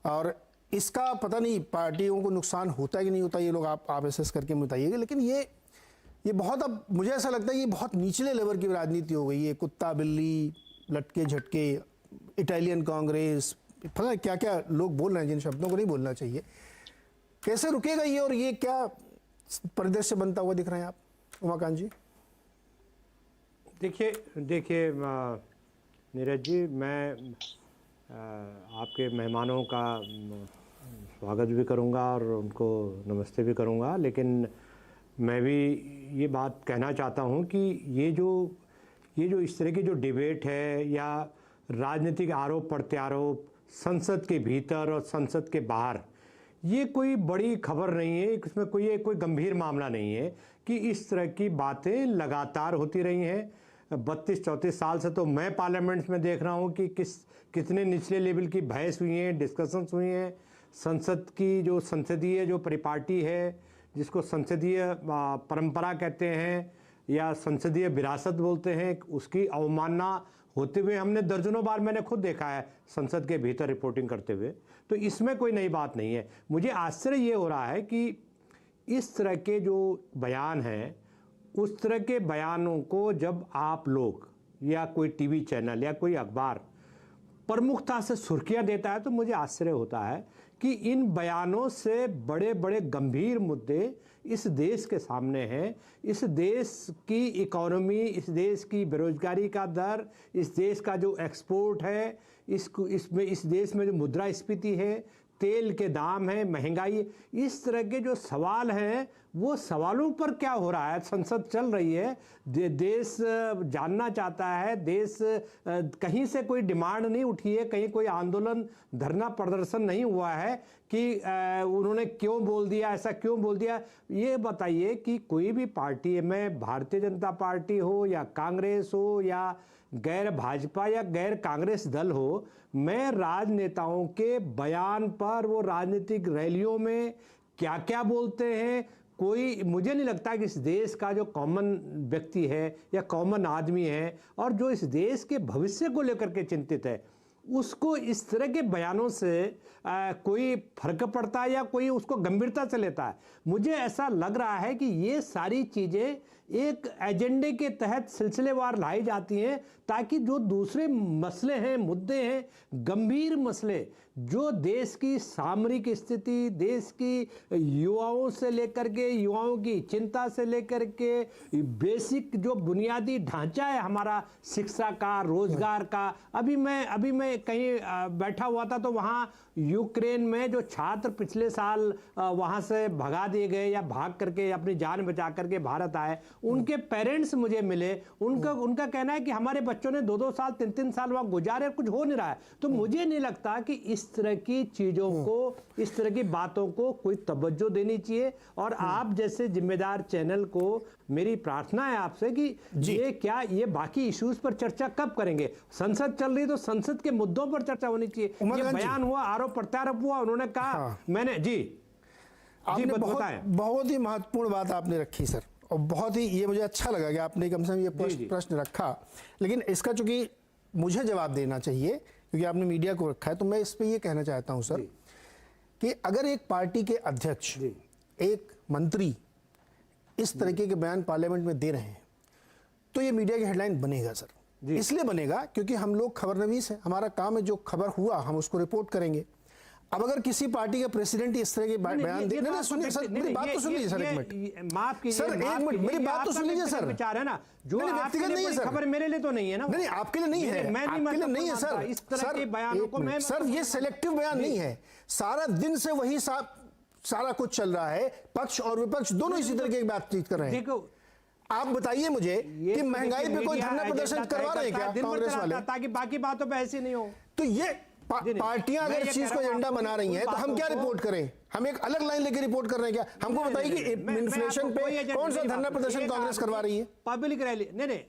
S2: और इसका पता नहीं पार्टियों को नुकसान होता है कि नहीं होता, ये लोग आप एसेस करके बताइएगा। लेकिन ये बहुत, अब मुझे ऐसा लगता है ये बहुत निचले लेवल की राजनीति हो गई है, कुत्ता बिल्ली, लटके झटके, इटालियन कांग्रेस, पता क्या क्या लोग बोल रहे हैं जिन शब्दों को नहीं बोलना चाहिए। कैसे रुकेगा ये, और ये क्या परिदृश्य बनता हुआ दिख रहे हैं आप, उमाकांत जी?
S8: देखिए नीरज जी, मैं आपके मेहमानों का स्वागत भी करूंगा और उनको नमस्ते भी करूंगा, लेकिन मैं भी ये बात कहना चाहता हूं कि ये जो इस तरह की जो डिबेट है या राजनीतिक आरोप प्रत्यारोप संसद के भीतर और संसद के बाहर, ये कोई बड़ी खबर नहीं है, इसमें कोई गंभीर मामला नहीं है कि इस तरह की बातें लगातार होती रही हैं। 32-34 साल से तो मैं पार्लियामेंट्स में देख रहा हूँ कि कितने निचले लेवल की बहस हुई हैं, डिस्कशंस हुई हैं। संसद की जो संसदीय जो परिपाटी है, जिसको संसदीय परंपरा कहते हैं या संसदीय विरासत बोलते हैं, उसकी अवमानना होते हुए हमने दर्जनों बार, मैंने खुद देखा है संसद के भीतर रिपोर्टिंग करते हुए, तो इसमें कोई नई बात नहीं है। मुझे आश्चर्य ये हो रहा है कि इस तरह के जो बयान हैं, उस तरह के बयानों को जब आप लोग या कोई टीवी चैनल या कोई अखबार प्रमुखता से सुर्खियां देता है, तो मुझे आश्चर्य होता है कि इन बयानों से बड़े बड़े गंभीर मुद्दे इस देश के सामने हैं। इस देश की इकोनॉमी, इस देश की बेरोजगारी का दर, इस देश का जो एक्सपोर्ट है, इस देश में जो मुद्रास्फीति है, तेल के दाम है, महंगाई, इस तरह के जो सवाल हैं, वो सवालों पर क्या हो रहा है। संसद चल रही है, देश जानना चाहता है, देश कहीं से कोई डिमांड नहीं उठी है, कहीं कोई आंदोलन धरना प्रदर्शन नहीं हुआ है कि उन्होंने क्यों बोल दिया, ऐसा क्यों बोल दिया। ये बताइए कि कोई भी पार्टी में, भारतीय जनता पार्टी हो या कांग्रेस हो या गैर भाजपा या गैर कांग्रेस दल हो, मैं राजनेताओं के बयान पर, वो राजनीतिक रैलियों में क्या क्या बोलते हैं, कोई, मुझे नहीं लगता कि इस देश का जो कॉमन व्यक्ति है या कॉमन आदमी है और जो इस देश के भविष्य को लेकर के चिंतित है, उसको इस तरह के बयानों से कोई फर्क पड़ता है या कोई उसको गंभीरता से लेता है। मुझे ऐसा लग रहा है कि ये सारी चीज़ें एक एजेंडे के तहत सिलसिलेवार लाई जाती हैं, ताकि जो दूसरे मसले हैं, मुद्दे हैं, गंभीर मसले, जो देश की सामरिक स्थिति, देश की युवाओं से लेकर के, युवाओं की चिंता से लेकर के, बेसिक जो बुनियादी ढांचा है हमारा शिक्षा का, रोजगार का। अभी मैं कहीं बैठा हुआ था तो वहाँ यूक्रेन में जो छात्र पिछले साल वहाँ से भगा दिए गए या भाग करके अपनी जान बचा करके भारत आए, उनके पेरेंट्स मुझे मिले। उनका कहना है कि हमारे बच्चों ने 2-2 साल 3-3 साल वहाँ गुजारे, कुछ हो नहीं रहा है। तो मुझे नहीं लगता कि इस तरह की चीज़ों को, इस तरह की बातों को कोई तवज्जो देनी चाहिए। और आप जैसे जिम्मेदार चैनल को मेरी प्रार्थना है आपसे कि ये बाकी इश्यूज पर चर्चा कब करेंगे। संसद चल रही तो संसद के मुद्दों पर चर्चा होनी चाहिए। ये बयान हुआ, आरोप प्रत्यारोप हुआ, उन्होंने कहा, मैंने आपने
S2: बहुत ही महत्वपूर्ण बात आपने रखी सर, और बहुत ही ये मुझे अच्छा लगा कि आपने कम से कम ये प्रश्न रखा। लेकिन इसका चूंकि मुझे जवाब देना चाहिए क्योंकि आपने मीडिया को रखा है, तो मैं इस पे ये कहना चाहता हूं सर कि अगर एक पार्टी के अध्यक्ष एक मंत्री इस तरीके के बयान पार्लियामेंट में दे रहे हैं तो ये मीडिया की हेडलाइन बनेगा सर। इसलिए बनेगा क्योंकि हम लोग खबरनवीस हैं, हमारा काम है जो खबर हुआ हम उसको रिपोर्ट करेंगे। अब अगर किसी पार्टी का प्रेसिडेंट इस तरह के बयान दे, नहीं सुनिए सर, मेरी बात तो सुन लीजिए सर, एक मिनट
S8: माफ कीजिए
S2: सर, एक मिनट मेरी बात तो सुन लीजिए सर।
S8: विचार है ना जो
S2: व्यक्तिगत नहीं है सर,
S8: खबर मेरे लिए तो नहीं है ना,
S2: नहीं आपके लिए नहीं है,
S8: मैं
S2: आपके लिए नहीं है सर।
S8: इस तरह के बयानों को मैं
S2: सर ये सिलेक्टिव बयान नहीं है, सारा दिन से वही सारा कुछ चल रहा है, पक्ष और विपक्ष दोनों इसी तरह की बातचीत कर रहे हैं।
S8: देखो
S2: आप बताइए मुझे कि महंगाई पे कोई धरना प्रदर्शन करवा रहे हैं क्या कांग्रेस वाले,
S8: ताकि बाकी बातों पे ऐसे नहीं हो।
S2: तो ये पार्टियां अगर इस चीज को एजेंडा बना रही हैं तो हम क्या रिपोर्ट करें? हम एक अलग लाइन लेकर रिपोर्ट कर रहे हैं क्या? हमको बताइए कि इन्फ्लेशन पे कौन सा धरना प्रदर्शन कांग्रेस करवा रही है?
S8: पब्लिक रैली नहीं,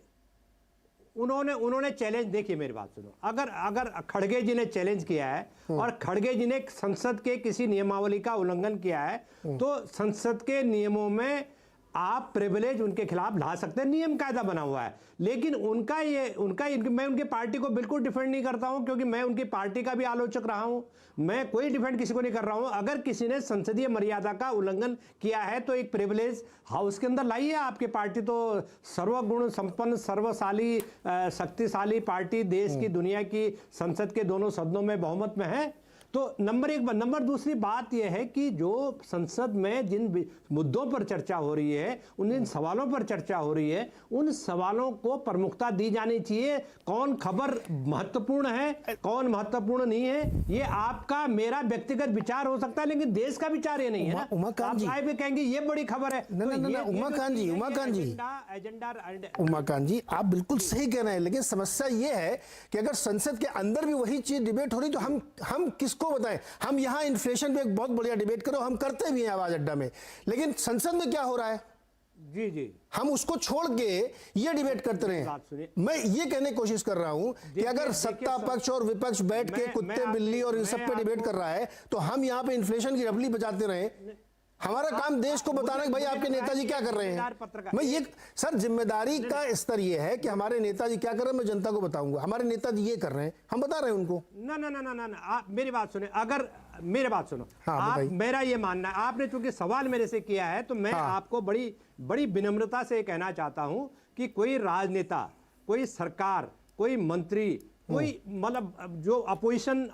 S8: उन्होंने चैलेंज, देखिए मेरी बात सुनो, अगर खड़गे जी ने चैलेंज किया है और खड़गे जी ने संसद के किसी नियमावली का उल्लंघन किया है तो संसद के नियमों में आप प्रिविलेज उनके खिलाफ ला सकते हैं, नियम कायदा बना हुआ है। लेकिन मैं उनकी पार्टी को बिल्कुल डिफेंड नहीं करता हूं क्योंकि मैं उनकी पार्टी का भी आलोचक रहा हूं, मैं कोई डिफेंड किसी को नहीं कर रहा हूं। अगर किसी ने संसदीय मर्यादा का उल्लंघन किया है तो एक प्रिविलेज हाउस के अंदर लाइए। आपकी पार्टी तो सर्वगुण संपन्न, सर्वशाली, शक्तिशाली पार्टी, देश की, दुनिया की, संसद के दोनों सदनों में बहुमत में है। तो नंबर एक। नंबर दूसरी बात यह है कि जो संसद में जिन मुद्दों पर चर्चा हो रही है, उन सवालों पर चर्चा हो रही है, उन सवालों को प्रमुखता दी जानी चाहिए। कौन खबर महत्वपूर्ण है, कौन महत्वपूर्ण नहीं है, ये आपका मेरा व्यक्तिगत विचार हो सकता है, लेकिन देश का विचार ये नहीं है।
S2: उमाकांत जी
S8: आप भी कहेंगे ये बड़ी खबर है।
S2: उमाकांत जी आप बिल्कुल सही कह रहे हैं, लेकिन समस्या ये है कि अगर संसद के अंदर भी वही चीज डिबेट हो रही तो हम किसको बताएं? हम यहां इन्फ्लेशन पे एक बहुत बढ़िया डिबेट करो, हम करते भी हैं आवाज अड्डा में, लेकिन संसद में क्या हो रहा है
S8: जी
S2: हम उसको छोड़ के ये डिबेट करते रहे। मैं ये कहने की कोशिश कर रहा हूं कि अगर सत्ता पक्ष और विपक्ष बैठ के कुत्ते बिल्ली और इन सब पे डिबेट कर रहा है तो हम यहां पे इन्फ्लेशन की रबली बजाते रहे। हमारा काम देश को बताना कि भाई आपके नेताजी क्या कर रहे हैं। मैं ये सर जिम्मेदारी का स्तर ये है कि हमारे नेताजी क्या कर रहे हैं मैं जनता को बताऊंगा, हमारे नेताजी ये कर रहे हैं हम बता रहे हैं उनको।
S8: ना आप मेरी बात सुने, अगर मेरी बात सुनो,
S2: हाँ,
S8: आप, मेरा ये मानना है, आपने चूंकि सवाल मेरे से किया है तो मैं आपको बड़ी विनम्रता से कहना चाहता हूं कि कोई राजनेता, कोई सरकार, कोई मंत्री, कोई मतलब जो अपोजिशन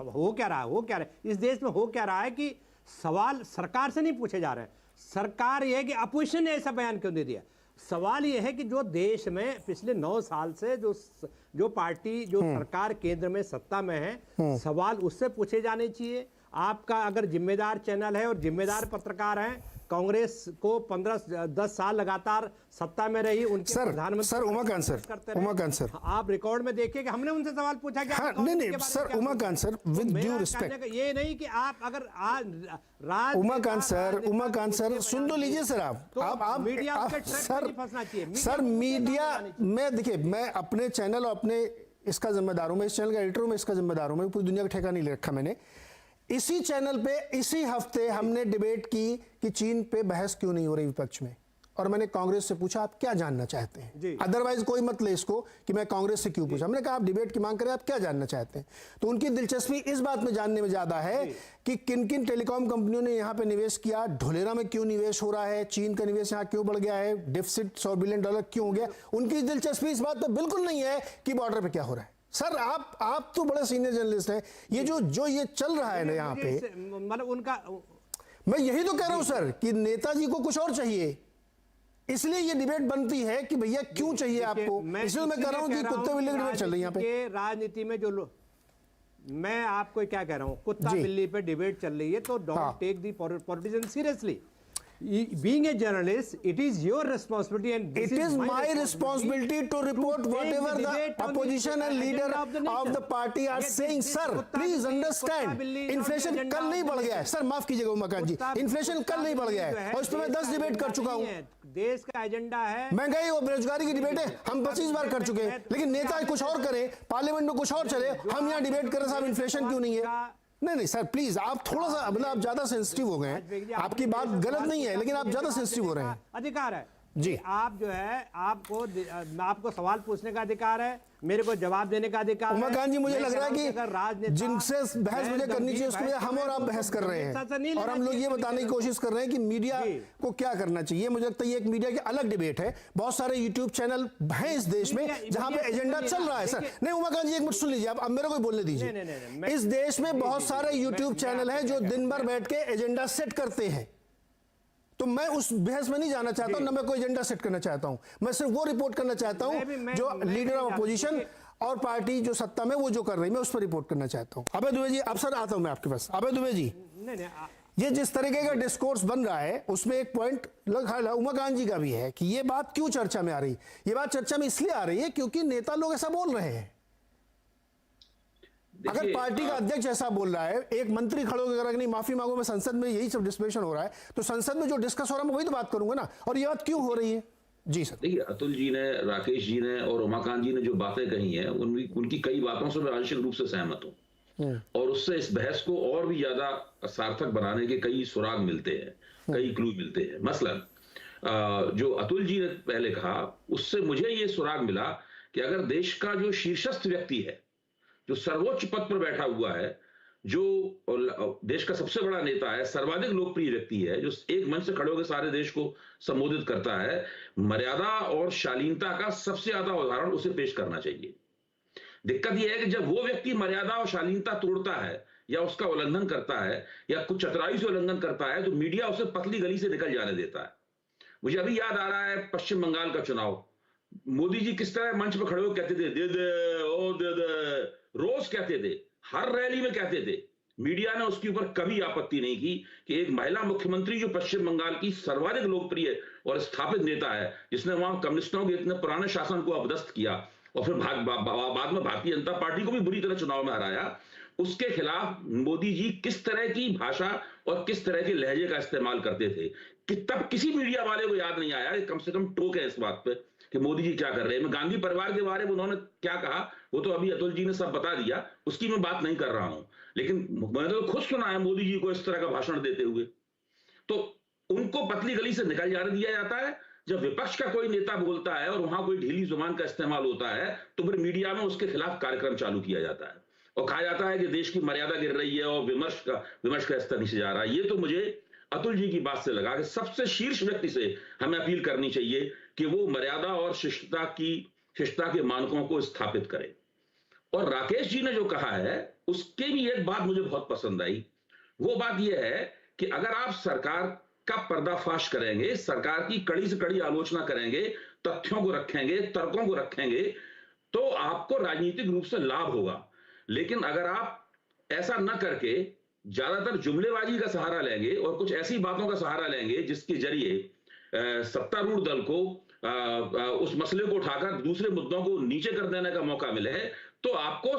S8: हो क्या रहा है इस देश में, हो क्या रहा है कि सवाल सरकार से नहीं पूछे जा रहे हैं। सरकार यह है कि अपोजिशन ने ऐसा बयान क्यों दे दिया। सवाल यह है कि जो देश में पिछले 9 साल से जो पार्टी, जो सरकार केंद्र में सत्ता में है, सवाल उससे पूछे जाने चाहिए। आपका अगर जिम्मेदार चैनल है और जिम्मेदार पत्रकार हैं, कांग्रेस को 15-10 साल लगातार सत्ता में रही, उनके प्रधानमंत्री
S2: सर उमाकांत सर
S8: आप रिकॉर्ड में देखिए कि हमने उनसे सवाल पूछा कि
S2: नहीं sir Umakant sir with due respect,
S8: ये नहीं कि आप अगर
S2: उमाकांत सर सुन तो लीजिए सर, आप
S8: मीडिया फंसना चाहिए।
S2: सर मीडिया में देखिए, मैं अपने चैनल और अपने इसका जिम्मेदार हूं, मैं इस चैनल का एडिटर हूं, मैं इसका जिम्मेदार हूं, मैं पूरी दुनिया का ठेका नहीं ले रखा मैंने। इसी चैनल पे इसी हफ्ते हमने डिबेट की कि चीन पे बहस क्यों नहीं हो रही विपक्ष में, और मैंने कांग्रेस से पूछा आप क्या जानना चाहते हैं। अदरवाइज कोई मत ले इसको कि मैं कांग्रेस से क्यों पूछा, हमने कहा आप डिबेट की मांग करें, आप क्या जानना चाहते हैं। तो उनकी दिलचस्पी इस बात में जानने में ज्यादा है कि किन किन टेलीकॉम कंपनियों ने यहां पे निवेश किया, ढोलेरा में क्यों निवेश हो रहा है, चीन का निवेश यहां क्यों बढ़ गया है, डिफिसिट $100 बिलियन क्यों हो गया। उनकी दिलचस्पी इस बात पर बिल्कुल नहीं है कि बॉर्डर पे क्या हो रहा है। सर आप तो बड़े सीनियर जर्नलिस्ट हैं, ये जो ये चल रहा है ना यहाँ पे,
S8: मतलब उनका,
S2: मैं यही तो कह रहा हूं सर कि नेताजी को कुछ और चाहिए, इसलिए ये डिबेट बनती है कि भैया क्यों चाहिए आपको। इसलिए मैं कह रहा हूं कि कुत्ते बिल्ली की डिबेट चल रही है यहाँ पे।
S8: राजनीति में जो मैं आपको क्या कह रहा हूं, कुत्ता बिल्ली पे डिबेट चल रही है तो don't take the politician seriously. Being a journalist, it is your responsibility and
S2: it is my responsibility to report whatever the opposition and leader of the party are saying. Sir, please understand, inflation कल नहीं बढ़ गया है। Sir माफ कीजिएगा उमाकांत जी, inflation कल नहीं बढ़ गया है और इस पर मैं 10 डिबेट कर चुका हूँ।
S8: देश का एजेंडा है
S2: महंगाई और बेरोजगारी की डिबेट है, हम 25 बार कर चुके हैं, लेकिन नेता कुछ और करें, पार्लियामेंट में कुछ और चले, हम यहाँ डिबेट करें साहब इन्फ्लेशन क्यों नहीं है। नहीं सर प्लीज, आप थोड़ा सा मतलब आप ज्यादा सेंसिटिव हो गए हैं, आपकी बात गलत नहीं है लेकिन आप ज्यादा सेंसिटिव हो रहे हैं।
S8: अधिकार है
S2: जी।
S8: कि आप जो है आपको सवाल पूछने का अधिकार है, मेरे को जवाब देने का अधिकार है।
S2: उमाकांत जी, मुझे लग रहा है कि
S8: अगर राजनेता
S2: जिनसे बहस मुझे करनी चाहिए उसके लिए हम और आप बहस कर रहे हैं, और हम लोग ये बताने की कोशिश कर रहे हैं कि मीडिया को क्या करना चाहिए। मुझे लगता है ये एक मीडिया की अलग डिबेट है। बहुत सारे यूट्यूब चैनल हैं इस देश में जहां पे एजेंडा चल रहा है। सर नहीं, उमाकांत जी एक मिनट सुन लीजिए, अब मेरे को बोलने दीजिए। इस देश में बहुत सारे यूट्यूब चैनल हैं जो दिन भर बैठ के एजेंडा सेट करते हैं, तो मैं उस बहस में नहीं जाना चाहता हूं, ना मैं कोई एजेंडा सेट करना चाहता हूं। मैं सिर्फ वो रिपोर्ट करना चाहता हूं जो लीडर ऑफ अपोजिशन और पार्टी जो सत्ता में वो जो कर रही है, मैं उस पर रिपोर्ट करना चाहता हूं। अभय दुबे जी, अब सर आता हूं मैं आपके पास। अभय दुबे जी, ये जिस तरीके का डिस्कोर्स बन रहा है उसमें एक पॉइंट उमाकांत जी का भी है कि ये बात क्यों चर्चा में आ रही है। ये बात चर्चा में इसलिए आ रही है क्योंकि नेता लोग ऐसा बोल रहे हैं। अगर पार्टी का अध्यक्ष ऐसा बोल रहा है, एक मंत्री खड़े होकर अगर नहीं माफी मांगो, मैं संसद में यही सब डिस्कशन हो रहा है, तो संसद में जो डिस्कस हो रहा है मैं वही तो बात करूंगा ना। और ये बात क्यों हो रही है? जी सर।
S9: देखिए, अतुल जी ने, राकेश जी ने और उमाकांत जी ने जो बातें कही हैं उनकी कई बातों से मैं आंशिक रूप से सहमत हूं, और उससे इस बहस को और भी ज्यादा सार्थक बनाने के कई सुराग मिलते हैं, कई क्लू मिलते हैं। मसलन जो अतुल जी ने पहले कहा, उससे मुझे ये सुराग मिला कि अगर देश का जो शीर्षस्थ व्यक्ति है, जो सर्वोच्च पद पर बैठा हुआ है, जो देश का सबसे बड़ा नेता है, सर्वाधिक लोकप्रिय व्यक्ति है, जो एक मंच से खड़े होकर सारे देश को संबोधित करता है, मर्यादा और शालीनता का सबसे ज्यादा उदाहरण उसे पेश करना चाहिए। दिक्कत यह है कि जब वो व्यक्ति मर्यादा और शालीनता तोड़ता है या उसका उल्लंघन करता है या कुछ चतुराई से उल्लंघन करता है, तो मीडिया उसे पतली गली से निकल जाने देता है। मुझे अभी याद आ रहा है पश्चिम बंगाल का चुनाव। मोदी जी किस तरह मंच पर खड़े होकर कहते थे, दे दे ओ दे दे, रोज कहते थे, हर रैली में कहते थे। मीडिया ने उसके ऊपर कभी आपत्ति नहीं की कि एक महिला मुख्यमंत्री जो पश्चिम बंगाल की सर्वाधिक लोकप्रिय और स्थापित नेता है, जिसने वहां कम्युनिस्टों के इतने पुराने शासन को अपदस्थ किया और फिर बाद में भारतीय जनता पार्टी को भी बुरी तरह चुनाव में हराया, उसके खिलाफ मोदी जी किस तरह की भाषा और किस तरह के लहजे का इस्तेमाल करते थे कि तब किसी मीडिया वाले को याद नहीं आया कि कम से कम टोक है इस बात पे कि मोदी जी क्या कर रहे हैं। मैं गांधी परिवार के बारे में उन्होंने क्या कहा वो तो अभी अतुल जी ने सब बता दिया, उसकी मैं बात नहीं कर रहा हूं, लेकिन मैंने तो खुद सुना है मोदी जी को इस तरह का भाषण देते हुए। तो उनको पतली गली से निकल जाने दिया जाता है। जब विपक्ष का कोई नेता बोलता है और वहां कोई ढीली जुबान का इस्तेमाल होता है, तो फिर मीडिया में उसके खिलाफ कार्यक्रम चालू किया जाता है और कहा जाता है कि देश की मर्यादा गिर रही है और विमर्श का स्तर नीचे जा रहा है। ये तो मुझे अतुल जी की बात से लगा कि सबसे शीर्ष व्यक्ति से हमें अपील करनी चाहिए कि वो मर्यादा और शिष्टता के मानकों को स्थापित करें। और राकेश जी ने जो कहा है उसके भी एक बात मुझे बहुत पसंद आई। वो बात यह है कि अगर आप सरकार का पर्दाफाश करेंगे, सरकार की कड़ी से कड़ी आलोचना करेंगे, तथ्यों को रखेंगे, तर्कों को रखेंगे, तो आपको राजनीतिक रूप से लाभ होगा। लेकिन अगर आप ऐसा न करके ज्यादातर जुमलेबाजी का सहारा लेंगे और कुछ ऐसी बातों का सहारा लेंगे जिसके जरिए सत्तारूढ़ दल को उस मसले को उठाकर दूसरे मुद्दों को नीचे कर देने का मौका मिले, तो आपको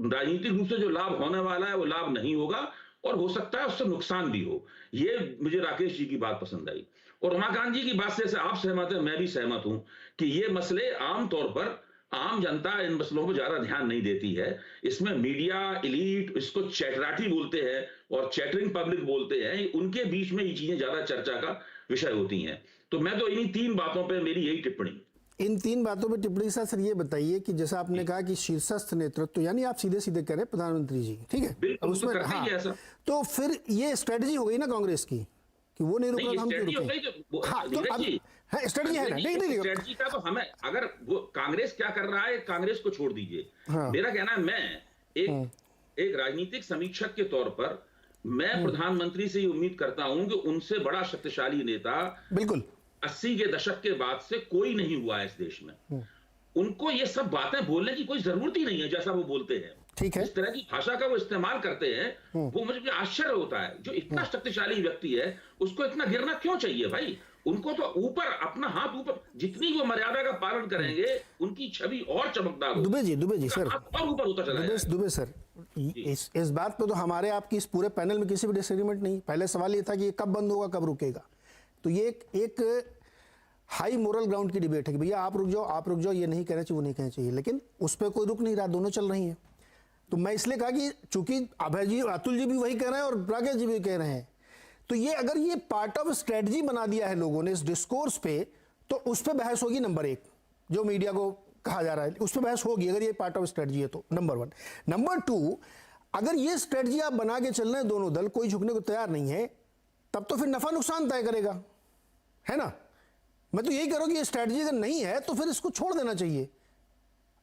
S9: राजनीतिक रूप से जो लाभ होने वाला है वो लाभ नहीं होगा और हो सकता है उससे नुकसान भी हो। ये मुझे राकेश जी की बात पसंद आई। और उमाकांत जी की बात से आप सहमत हैं, मैं भी सहमत हूं कि ये मसले आमतौर पर आम जनता इन मसलों पर ज्यादा ध्यान नहीं देती है। इसमें मीडिया इलीट, इसको चैटराटी बोलते हैं और चैटरिंग पब्लिक बोलते हैं, उनके बीच में ये चीजें ज्यादा चर्चा का विषय होती हैं। तो मैं तो इन्हीं 3 बातों पे मेरी यही टिप्पणी।
S2: इन 3 बातों पे टिप्पणी सर ये बताइए कि जैसा आपने कहा कि शीर्षस्थ नेतृत्व, यानी आप सीधे सीधे कह रहे प्रधानमंत्री जी, ठीक है, उसमें हाँ, तो फिर ये स्ट्रेटजी हो गई ना कांग्रेस की कि वो नहीं रुक रहा, हम क्यों रुके? हाँ, तो अब स्ट्रेटजी है ना? नहीं
S9: स्ट्रेटजी का तो हमें, अगर वो कांग्रेस क्या कर रहा है, कांग्रेस को छोड़ दीजिए। हाँ। मेरा कहना है, मैं एक राजनीतिक समीक्षक के तौर पर मैं प्रधानमंत्री से ये उम्मीद करता हूं कि उनसे बड़ा शक्तिशाली नेता बिल्कुल 80 के दशक के बाद से कोई नहीं हुआ है इस देश में। उनको ये सब बातें बोलने की कोई जरूरत ही नहीं है जैसा वो बोलते हैं।
S2: ठीक है,
S9: इस तरह की भाषा का वो इस्तेमाल करते हैं, वो मुझे आश्चर्य होता है। जो इतना शक्तिशाली व्यक्ति है उसको इतना गिरना क्यों चाहिए भाई? उनको तो ऊपर, अपना हाथ ऊपर, जितनी वो मर्यादा का पालन करेंगे उनकी छवि और चमकदार।
S2: दुबे जी सर,
S9: और ऊपर होता चला जाएगा।
S2: दुबे सर, इस बात पे तो हमारे आपकी इस पूरे पैनल में किसी भी डिसएग्रीमेंट नहीं। पहले सवाल ये था कि ये कब बंद होगा, कब रुकेगा। तो ये एक हाई मोरल ग्राउंड की डिबेट है कि भैया आप रुक जाओ, ये नहीं कहना चाहिए, वो नहीं कहना चाहिए, लेकिन उस पर कोई रुक नहीं रहा, दोनों चल रही हैं। तो मैं इसलिए कहा कि चूंकि अभय जी, अतुल जी भी वही कह रहे हैं और राकेश जी भी कह रहे हैं, तो ये अगर ये पार्ट ऑफ स्ट्रेटजी बना दिया है लोगों ने इस डिस्कोर्स पे, तो उस पर बहस होगी नंबर 1, जो मीडिया को कहा जा रहा है उस पर बहस होगी अगर ये पार्ट ऑफ स्ट्रेटजी है तो, नंबर 1। नंबर 2, अगर ये स्ट्रेटजी आप बना के चल रहे हैं दोनों दल, कोई झुकने को तैयार नहीं है, तब तो फिर नफा नुकसान तय करेगा, है ना। मैं तो यही कह रहा हूं कि ये स्ट्रेटजी अगर नहीं है तो फिर इसको छोड़ देना चाहिए।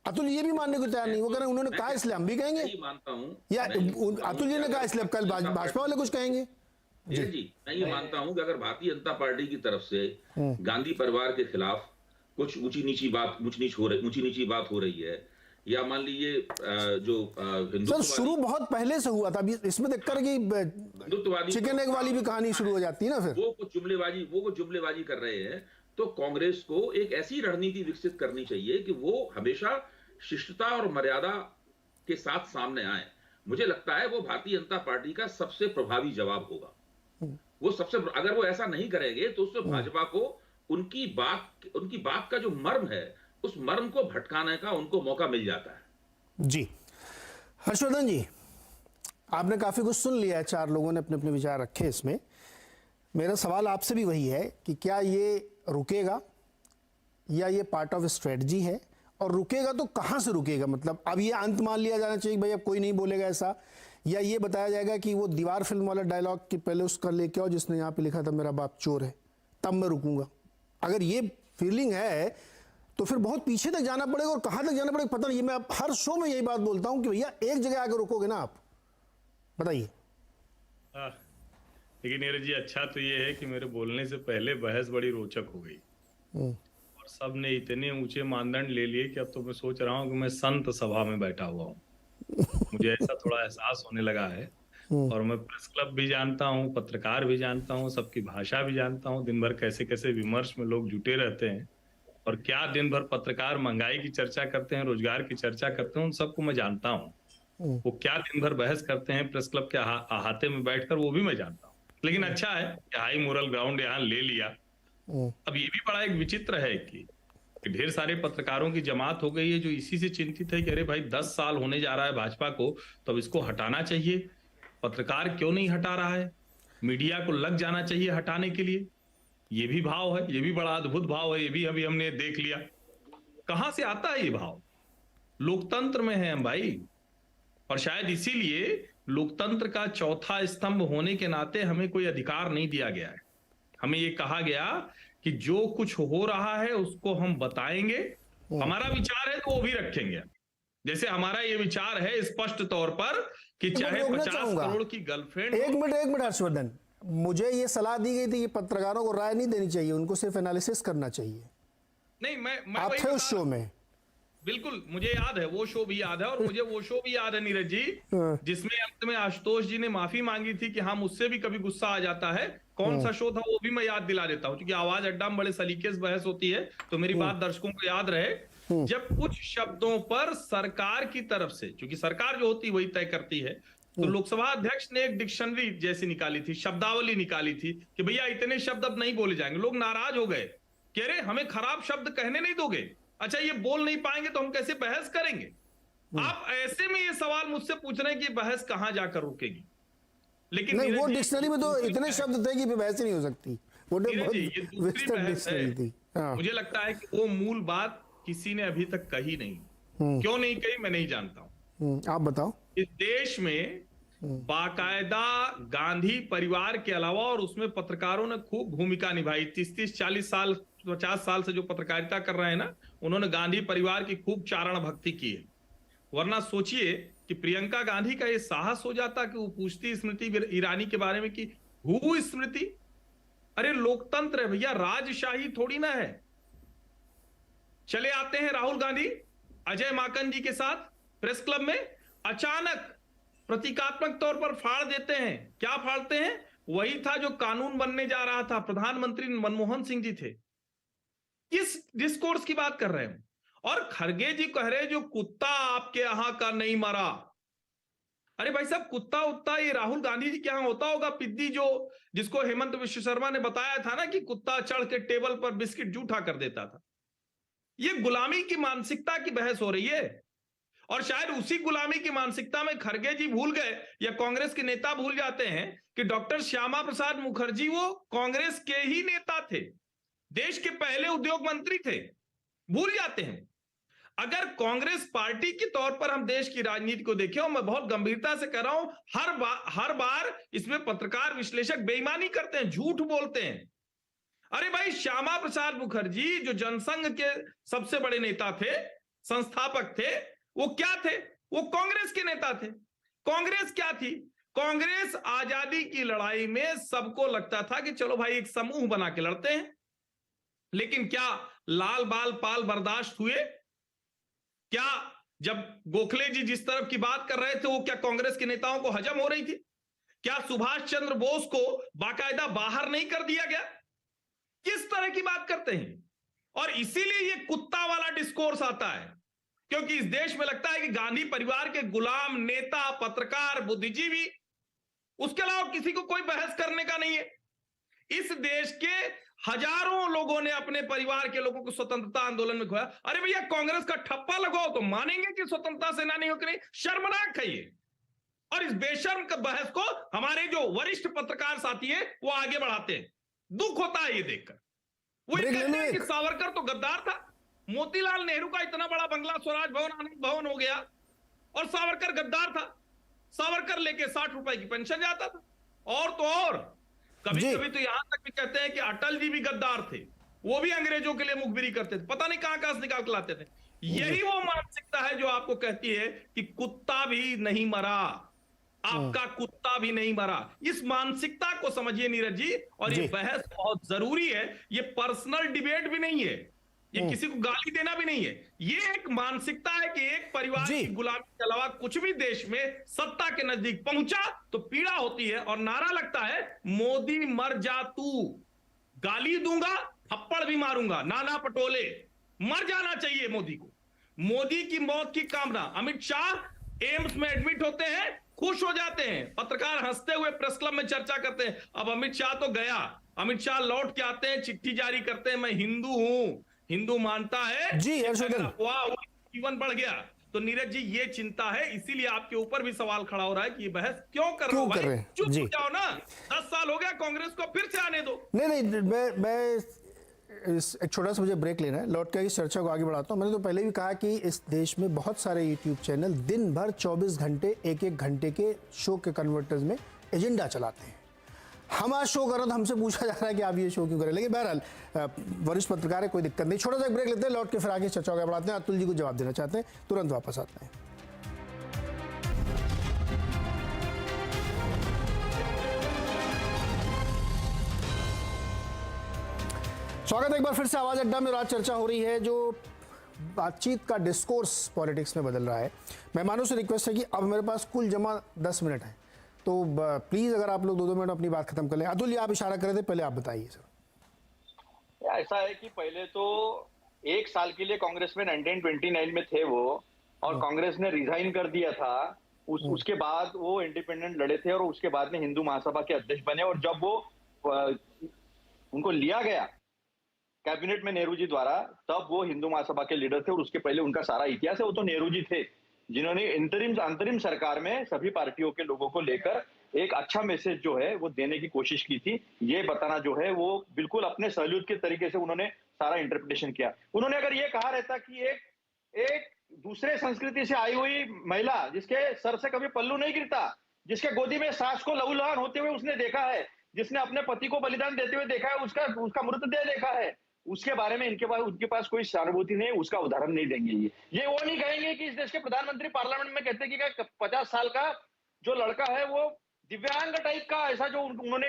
S2: अतुल ये भी मानने को तैयार नहीं, वो कह रहे हैं उन्होंने कहा इसलिए हम भी कहेंगे,
S9: मानता हूं
S2: या अतुल जी ने कहा इसलिए कल भाजपा वाले कुछ कहेंगे।
S9: जी मैं ये मानता हूं कि अगर भारतीय जनता पार्टी की तरफ से गांधी परिवार के खिलाफ कुछ ऊंची नीची बात हो रही है, या मान लीजिए जो
S2: सर शुरू बहुत पहले से हुआ था, इसमें देखकर कि चिकन एग वाली भी कहानी शुरू हो जाती है ना, फिर
S9: वो कुछ जुमलेबाजी कर रहे हैं। तो कांग्रेस को एक ऐसी रणनीति विकसित करनी चाहिए कि वो हमेशा शिष्टता और मर्यादा के साथ सामने आए। मुझे लगता है वो भारतीय जनता पार्टी का सबसे प्रभावी जवाब होगा। अगर वो ऐसा नहीं करेंगे तो उससे भाजपा को उनकी बात का जो मर्म है, उस मर्म को भटकाने का उनको मौका मिल जाता है।
S2: जी हर्षवर्धन जी, आपने काफी कुछ सुन लिया है, 4 लोगों ने अपने अपने विचार रखे इसमें। मेरा सवाल आपसे भी वही है कि क्या ये रुकेगा या ये पार्ट ऑफ स्ट्रेटजी है, और रुकेगा तो कहां से रुकेगा? मतलब अब ये अंत मान लिया जाना चाहिए भाई अब कोई नहीं बोलेगा ऐसा, या ये बताया जाएगा कि वो दीवार फिल्म वाला डायलॉग कि पहले उसका लेके आओ जिसने यहाँ पे लिखा था मेरा बाप चोर है, तब मैं रुकूंगा। अगर ये फीलिंग है तो फिर बहुत पीछे तक जाना पड़ेगा, और कहां तक जाना पड़ेगा पता नहीं। मैं हर शो में यही बात बोलता हूं कि भैया एक जगह आकर रुकोगे ना आप, बताइए।
S10: लेकिन नीरज जी अच्छा तो ये है कि मेरे बोलने से पहले बहस बड़ी रोचक हो गई, और सब ने इतने ऊंचे मानदंड ले लिए कि अब तो मैं सोच रहा हूँ कि मैं संत सभा में बैठा हुआ हूँ। मुझे ऐसा थोड़ा एहसास होने लगा है। और मैं प्रेस क्लब भी जानता हूँ, पत्रकार भी जानता हूँ, सबकी भाषा भी जानता हूँ, दिन भर कैसे कैसे विमर्श में लोग जुटे रहते हैं, और क्या दिन भर पत्रकार महंगाई की चर्चा करते हैं, रोजगार की चर्चा करते हैं, उन सबको मैं जानता हूँ। वो क्या दिन भर बहस करते हैं प्रेस क्लब के अहाते में बैठकर, वो भी मैं जानता हूँ। लेकिन अच्छा है कि हाई मोरल ग्राउंड यहाँ ले लिया। अब ये भी बड़ा एक विचित्र है कि ढेर सारे पत्रकारों की जमात हो गई है जो इसी से चिंतित है कि अरे भाई 10 साल होने जा रहा है भाजपा को, तो अब इसको हटाना चाहिए। पत्रकार क्यों नहीं हटा रहा है? मीडिया को लग जाना चाहिए हटाने के लिए। ये भी भाव है, ये भी बड़ा अद्भुत भाव है, ये भी अभी हमने देख लिया। कहां से आता है ये भाव? लोकतंत्र में है हम भाई, और शायद इसीलिए लोकतंत्र का चौथा स्तंभ होने के नाते हमें कोई अधिकार नहीं दिया गया है। हमें ये कहा गया कि जो कुछ हो रहा है उसको हम बताएंगे, हमारा विचार है तो वो भी रखेंगे। जैसे हमारा ये विचार है स्पष्ट तौर पर कि चाहे 50 करोड़ की गर्लफ्रेंड।
S2: एक मिनट हर्षवर्धन, मुझे ये सलाह दी गई थी कि पत्रकारों को राय नहीं देनी चाहिए, उनको सिर्फ एनालिसिस करना चाहिए।
S10: नहीं, मैं
S2: आप थे उस शो में?
S10: बिल्कुल, मुझे याद है, वो शो भी याद है, और मुझे वो शो भी याद है नीरज जी, जिसमें अंत में आशुतोष जी ने माफी मांगी थी कि हाँ मुझसे भी कभी गुस्सा आ जाता है। कौन सा शो था वो भी मैं याद दिला देता हूँ, क्योंकि आवाज अड्डा में बड़े सलीके से बहस होती है, तो मेरी बात दर्शकों को याद रहे। जब कुछ शब्दों पर सरकार की तरफ से, क्योंकि सरकार जो होती है वही तय करती है, तो लोकसभा अध्यक्ष ने एक डिक्शनरी जैसी निकाली थी, शब्दावली निकाली थी कि भैया इतने शब्द अब नहीं बोले जाएंगे। लोग नाराज हो गए, कह रहे हमें खराब शब्द कहने नहीं दोगे, अच्छा ये बोल नहीं पाएंगे तो हम कैसे बहस करेंगे? आप ऐसे में ये सवाल मुझसे पूछ रहे हैं कि बहस कहां जाकर रुकेगी? लेकिन
S2: नहीं, वो डिक्शनरी में तो इतने शब्द थे कि बहस ही नहीं हो सकती। वो
S10: डिक्शनरी थी। मुझे लगता है कि वो मूल बात किसी ने अभी तक कही नहीं। क्यों नहीं कही मैं नहीं जानता हूं।
S2: आप बताओ।
S10: इस देश में बाकायदा गांधी परिवार के अलावा, और उसमें पत्रकारों ने खूब भूमिका निभाई। 30-30, 40 साल, 50 साल से जो पत्रकारिता कर रहे हैं ना, उन्होंने गांधी परिवार की खूब चारण भक्ति की है। वरना सोचिए कि प्रियंका गांधी का ये साहस हो जाता कि वो पूछती स्मृति ईरानी के बारे में कि हु स्मृति। अरे लोकतंत्र है भैया, राजशाही थोड़ी ना है। चले आते हैं राहुल गांधी अजय माकन जी के साथ प्रेस क्लब में, अचानक प्रतीकात्मक तौर पर फाड़ देते हैं। क्या फाड़ते हैं? वही था जो कानून बनने जा रहा था, प्रधानमंत्री मनमोहन सिंह जी थे। किस डिस्कोर्स की बात कर रहे हैं? और खरगे जी कह रहे जो कुत्ता आपके यहां का नहीं मरा। अरे भाई साहब, कुत्ता उत्ता ये राहुल गांधी जी के यहां होता होगा, पिद्दी जो जिसको हेमंत विश्व शर्मा ने बताया था ना कि कुत्ता चढ़ के टेबल पर बिस्किट जूठा कर देता था। ये गुलामी की मानसिकता की बहस हो रही है, और शायद उसी गुलामी की मानसिकता में खरगे जी भूल गए या कांग्रेस के नेता भूल जाते हैं कि डॉक्टर श्यामा प्रसाद मुखर्जी वो कांग्रेस के ही नेता थे। देश के पहले उद्योग मंत्री थे, भूल जाते हैं। अगर कांग्रेस पार्टी के तौर पर हम देश की राजनीति को देखें, और मैं बहुत गंभीरता से कह रहा हूं, हर बार इसमें पत्रकार विश्लेषक बेईमानी करते हैं, झूठ बोलते हैं। अरे भाई, श्यामा प्रसाद मुखर्जी जो जनसंघ के सबसे बड़े नेता थे, संस्थापक थे, वो क्या थे? वो कांग्रेस के नेता थे। कांग्रेस क्या थी? कांग्रेस आजादी की लड़ाई में सबको लगता था कि चलो भाई एक समूह बना के लड़ते हैं। लेकिन क्या लाल बाल पाल बर्दाश्त हुए? क्या जब गोखले जी जिस तरफ की बात कर रहे थे, वो क्या कांग्रेस के नेताओं को हजम हो रही थी? क्या सुभाष चंद्र बोस को बाकायदा बाहर नहीं कर दिया गया? किस तरह की बात करते हैं? और इसीलिए ये कुत्ता वाला डिस्कोर्स आता है, क्योंकि इस देश में लगता है कि गांधी परिवार के गुलाम नेता, पत्रकार, बुद्धिजीवी, उसके अलावा किसी को कोई बहस करने का नहीं है। इस देश के हजारों लोगों ने अपने परिवार के लोगों को स्वतंत्रता आंदोलन में खोया। अरे भैया, कांग्रेस का ठप्पा लगाओ तो मानेंगे कि स्वतंत्रता सेनानी हो कि नहीं? शर्मनाक है ये। और इस बेशर्म का बहस को हमारे जो वरिष्ठ पत्रकार साथी है वो आगे बढ़ाते हैं। दुख होता है ये देखकर। वो ये कहते हैं कि सावरकर तो गद्दार था, मोतीलाल नेहरू का इतना बड़ा बंगला स्वराज भवन, आनंद भवन हो गया, और सावरकर गद्दार था। सावरकर लेके 60 रुपए की पेंशन जाता था। और तो और कभी कभी तो यहां तक भी कहते हैं कि अटल जी भी गद्दार थे, वो भी अंग्रेजों के लिए मुखबिरी करते थे, पता नहीं कहां से निकाल के लाते थे। यही वो मानसिकता है जो आपको कहती है कि कुत्ता भी नहीं मरा, आपका कुत्ता भी नहीं मरा। इस मानसिकता को समझिए नीरज जी, और ये बहस बहुत जरूरी है। ये पर्सनल डिबेट भी नहीं है, ये किसी को गाली देना भी नहीं है। ये एक मानसिकता है कि एक परिवार की गुलामी के अलावा कुछ भी देश में सत्ता के नजदीक पहुंचा तो पीड़ा होती है, और नारा लगता है मोदी मर जा तू, गाली दूंगा, थप्पड़ भी मारूंगा, नाना पटोले, मर जाना चाहिए मोदी को। मोदी की मौत की कामना। अमित शाह एम्स में एडमिट होते हैं, खुश हो जाते हैं, पत्रकार हंसते हुए प्रेस क्लब में चर्चा करते हैं। अब अमित शाह तो गया, अमित शाह लौट के आते हैं, चिट्ठी जारी करते हैं, मैं हिंदू हूं, हिंदू मानता है जी, जीवन बढ़ गया। तो नीरज जी, ये चिंता है, इसीलिए आपके ऊपर भी सवाल खड़ा हो रहा है कि ये बहस क्यों कर रहे हो? चुप हो जाओ ना, 10 साल हो गया कांग्रेस को, फिर से आने दो।
S2: नहीं, मैं एक छोटा सा मुझे ब्रेक लेना है, लौट के इस चर्चा को आगे बढ़ाता हूं। मैंने तो पहले भी कहा कि इस देश में बहुत सारे यूट्यूब चैनल दिन भर 24 घंटे 1-1 घंटे के शो के कन्वर्टर्स में एजेंडा चलाते हैं। हम आज शो कर रहे हैं तो हमसे पूछा जा रहा है कि आप ये शो क्यों करें। लेकिन बहरहाल वरिष्ठ पत्रकार है, कोई दिक्कत नहीं। छोटा सा ब्रेक लेते हैं, लौट के फिर आगे चर्चा को बढ़ाते हैं। अतुल जी को जवाब देना चाहते हैं, तुरंत वापस आते हैं। स्वागत है एक बार फिर से आवाज अड्डा में। आज चर्चा हो रही है जो बातचीत का डिस्कोर्स पॉलिटिक्स में बदल रहा है। मेहमानों से रिक्वेस्ट है कि अब मेरे पास कुल जमा 10 मिनट है, तो प्लीज अगर आप लोग 2-2 मिनट अपनी बात खत्म कर लें। अतुल जी, आप इशारा कर रहे थे, पहले आप बताइए सर।
S6: ऐसा है कि पहले तो 1 साल के लिए कांग्रेस में 1929 में थे वो, और कांग्रेस ने रिजाइन कर दिया था। उसके बाद वो इंडिपेंडेंट लड़े थे, और उसके बाद में हिंदू महासभा के अध्यक्ष बने। और जब वो उनको लिया गया कैबिनेट में नेहरू जी द्वारा, तब वो हिंदू महासभा के लीडर थे। और उसके पहले उनका सारा इतिहास है, वो तो नेहरू जी थे जिन्होंने अंतरिम सरकार में सभी पार्टियों के लोगों को लेकर एक अच्छा मैसेज जो है वो देने की कोशिश की थी। ये बताना जो है वो बिल्कुल अपने सैल्यूट के तरीके से उन्होंने सारा इंटरप्रिटेशन किया। उन्होंने अगर ये कहा रहता कि एक दूसरे संस्कृति से आई हुई महिला, जिसके सर से कभी पल्लू नहीं गिरता, जिसके गोदी में सास को लहूलुहान होते हुए उसने देखा है, जिसने अपने पति को बलिदान देते हुए देखा है, उसका मृतदेह देखा है, उसके बारे में उनके पास कोई सहानुभूति नहीं, उसका उदाहरण नहीं देंगे। ये वो नहीं कहेंगे कि इस देश के प्रधानमंत्री पार्लियामेंट में कहते हैं कि 50 साल का जो लड़का है वो दिव्यांग टाइप का, ऐसा जो उन्होंने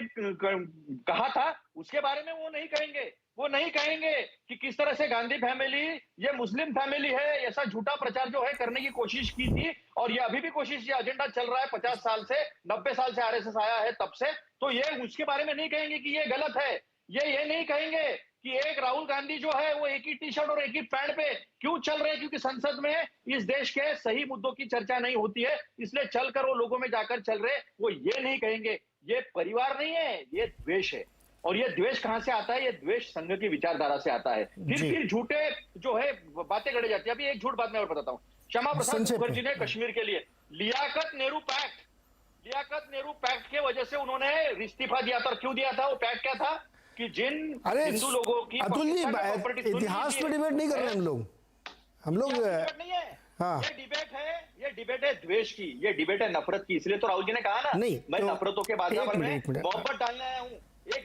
S6: कहा था, उसके बारे में वो नहीं कहेंगे। वो नहीं कहेंगे कि किस तरह से गांधी फैमिली ये मुस्लिम फैमिली है, ऐसा झूठा प्रचार जो है करने की कोशिश की थी। और ये अभी भी कोशिश, ये एजेंडा चल रहा है 50 साल से, 90 साल से आरएसएस आया है तब से। तो ये उसके बारे में नहीं कहेंगे कि ये गलत है। ये नहीं कहेंगे कि एक राहुल गांधी जो है वो एक ही टी शर्ट और एक ही पैंट पे क्यों चल रहे हैं, क्योंकि संसद में इस देश के सही मुद्दों की चर्चा नहीं होती है, इसलिए चलकर वो लोगों में जाकर चल रहे। वो ये नहीं कहेंगे। ये परिवार नहीं है, ये द्वेष है। और ये द्वेष कहां से आता है? ये द्वेष संघ की विचारधारा से आता है। फिर झूठे जो है बातें गढ़ी जाती है। अभी एक झूठ बात मैं और बताता हूँ। श्यामा प्रसाद मुखर्जी ने कश्मीर के लिए लियाकत नेहरू पैक्ट के वजह से उन्होंने इस्तीफा दिया था। और क्यों दिया था? वो पैक्ट क्या था कि जिन
S2: अरे
S6: हिंदू लोगों की
S2: अतुल जी,
S6: पाकिस्तान में property सुन
S2: इतिहास
S6: लीजिए।
S2: पे डिबेट नहीं कर रहे हम लोग
S6: डिबेट नहीं है,
S2: हाँ।
S6: ये डिबेट है द्वेष की, ये डिबेट है नफरत की। इसलिए तो राहुल जी ने कहा ना,
S2: नहीं,
S6: मैं
S2: तो
S6: नफरतों के बाजार
S2: एक
S6: में
S2: मिनट।
S6: मोहब्बत डालने आया हूँ। एक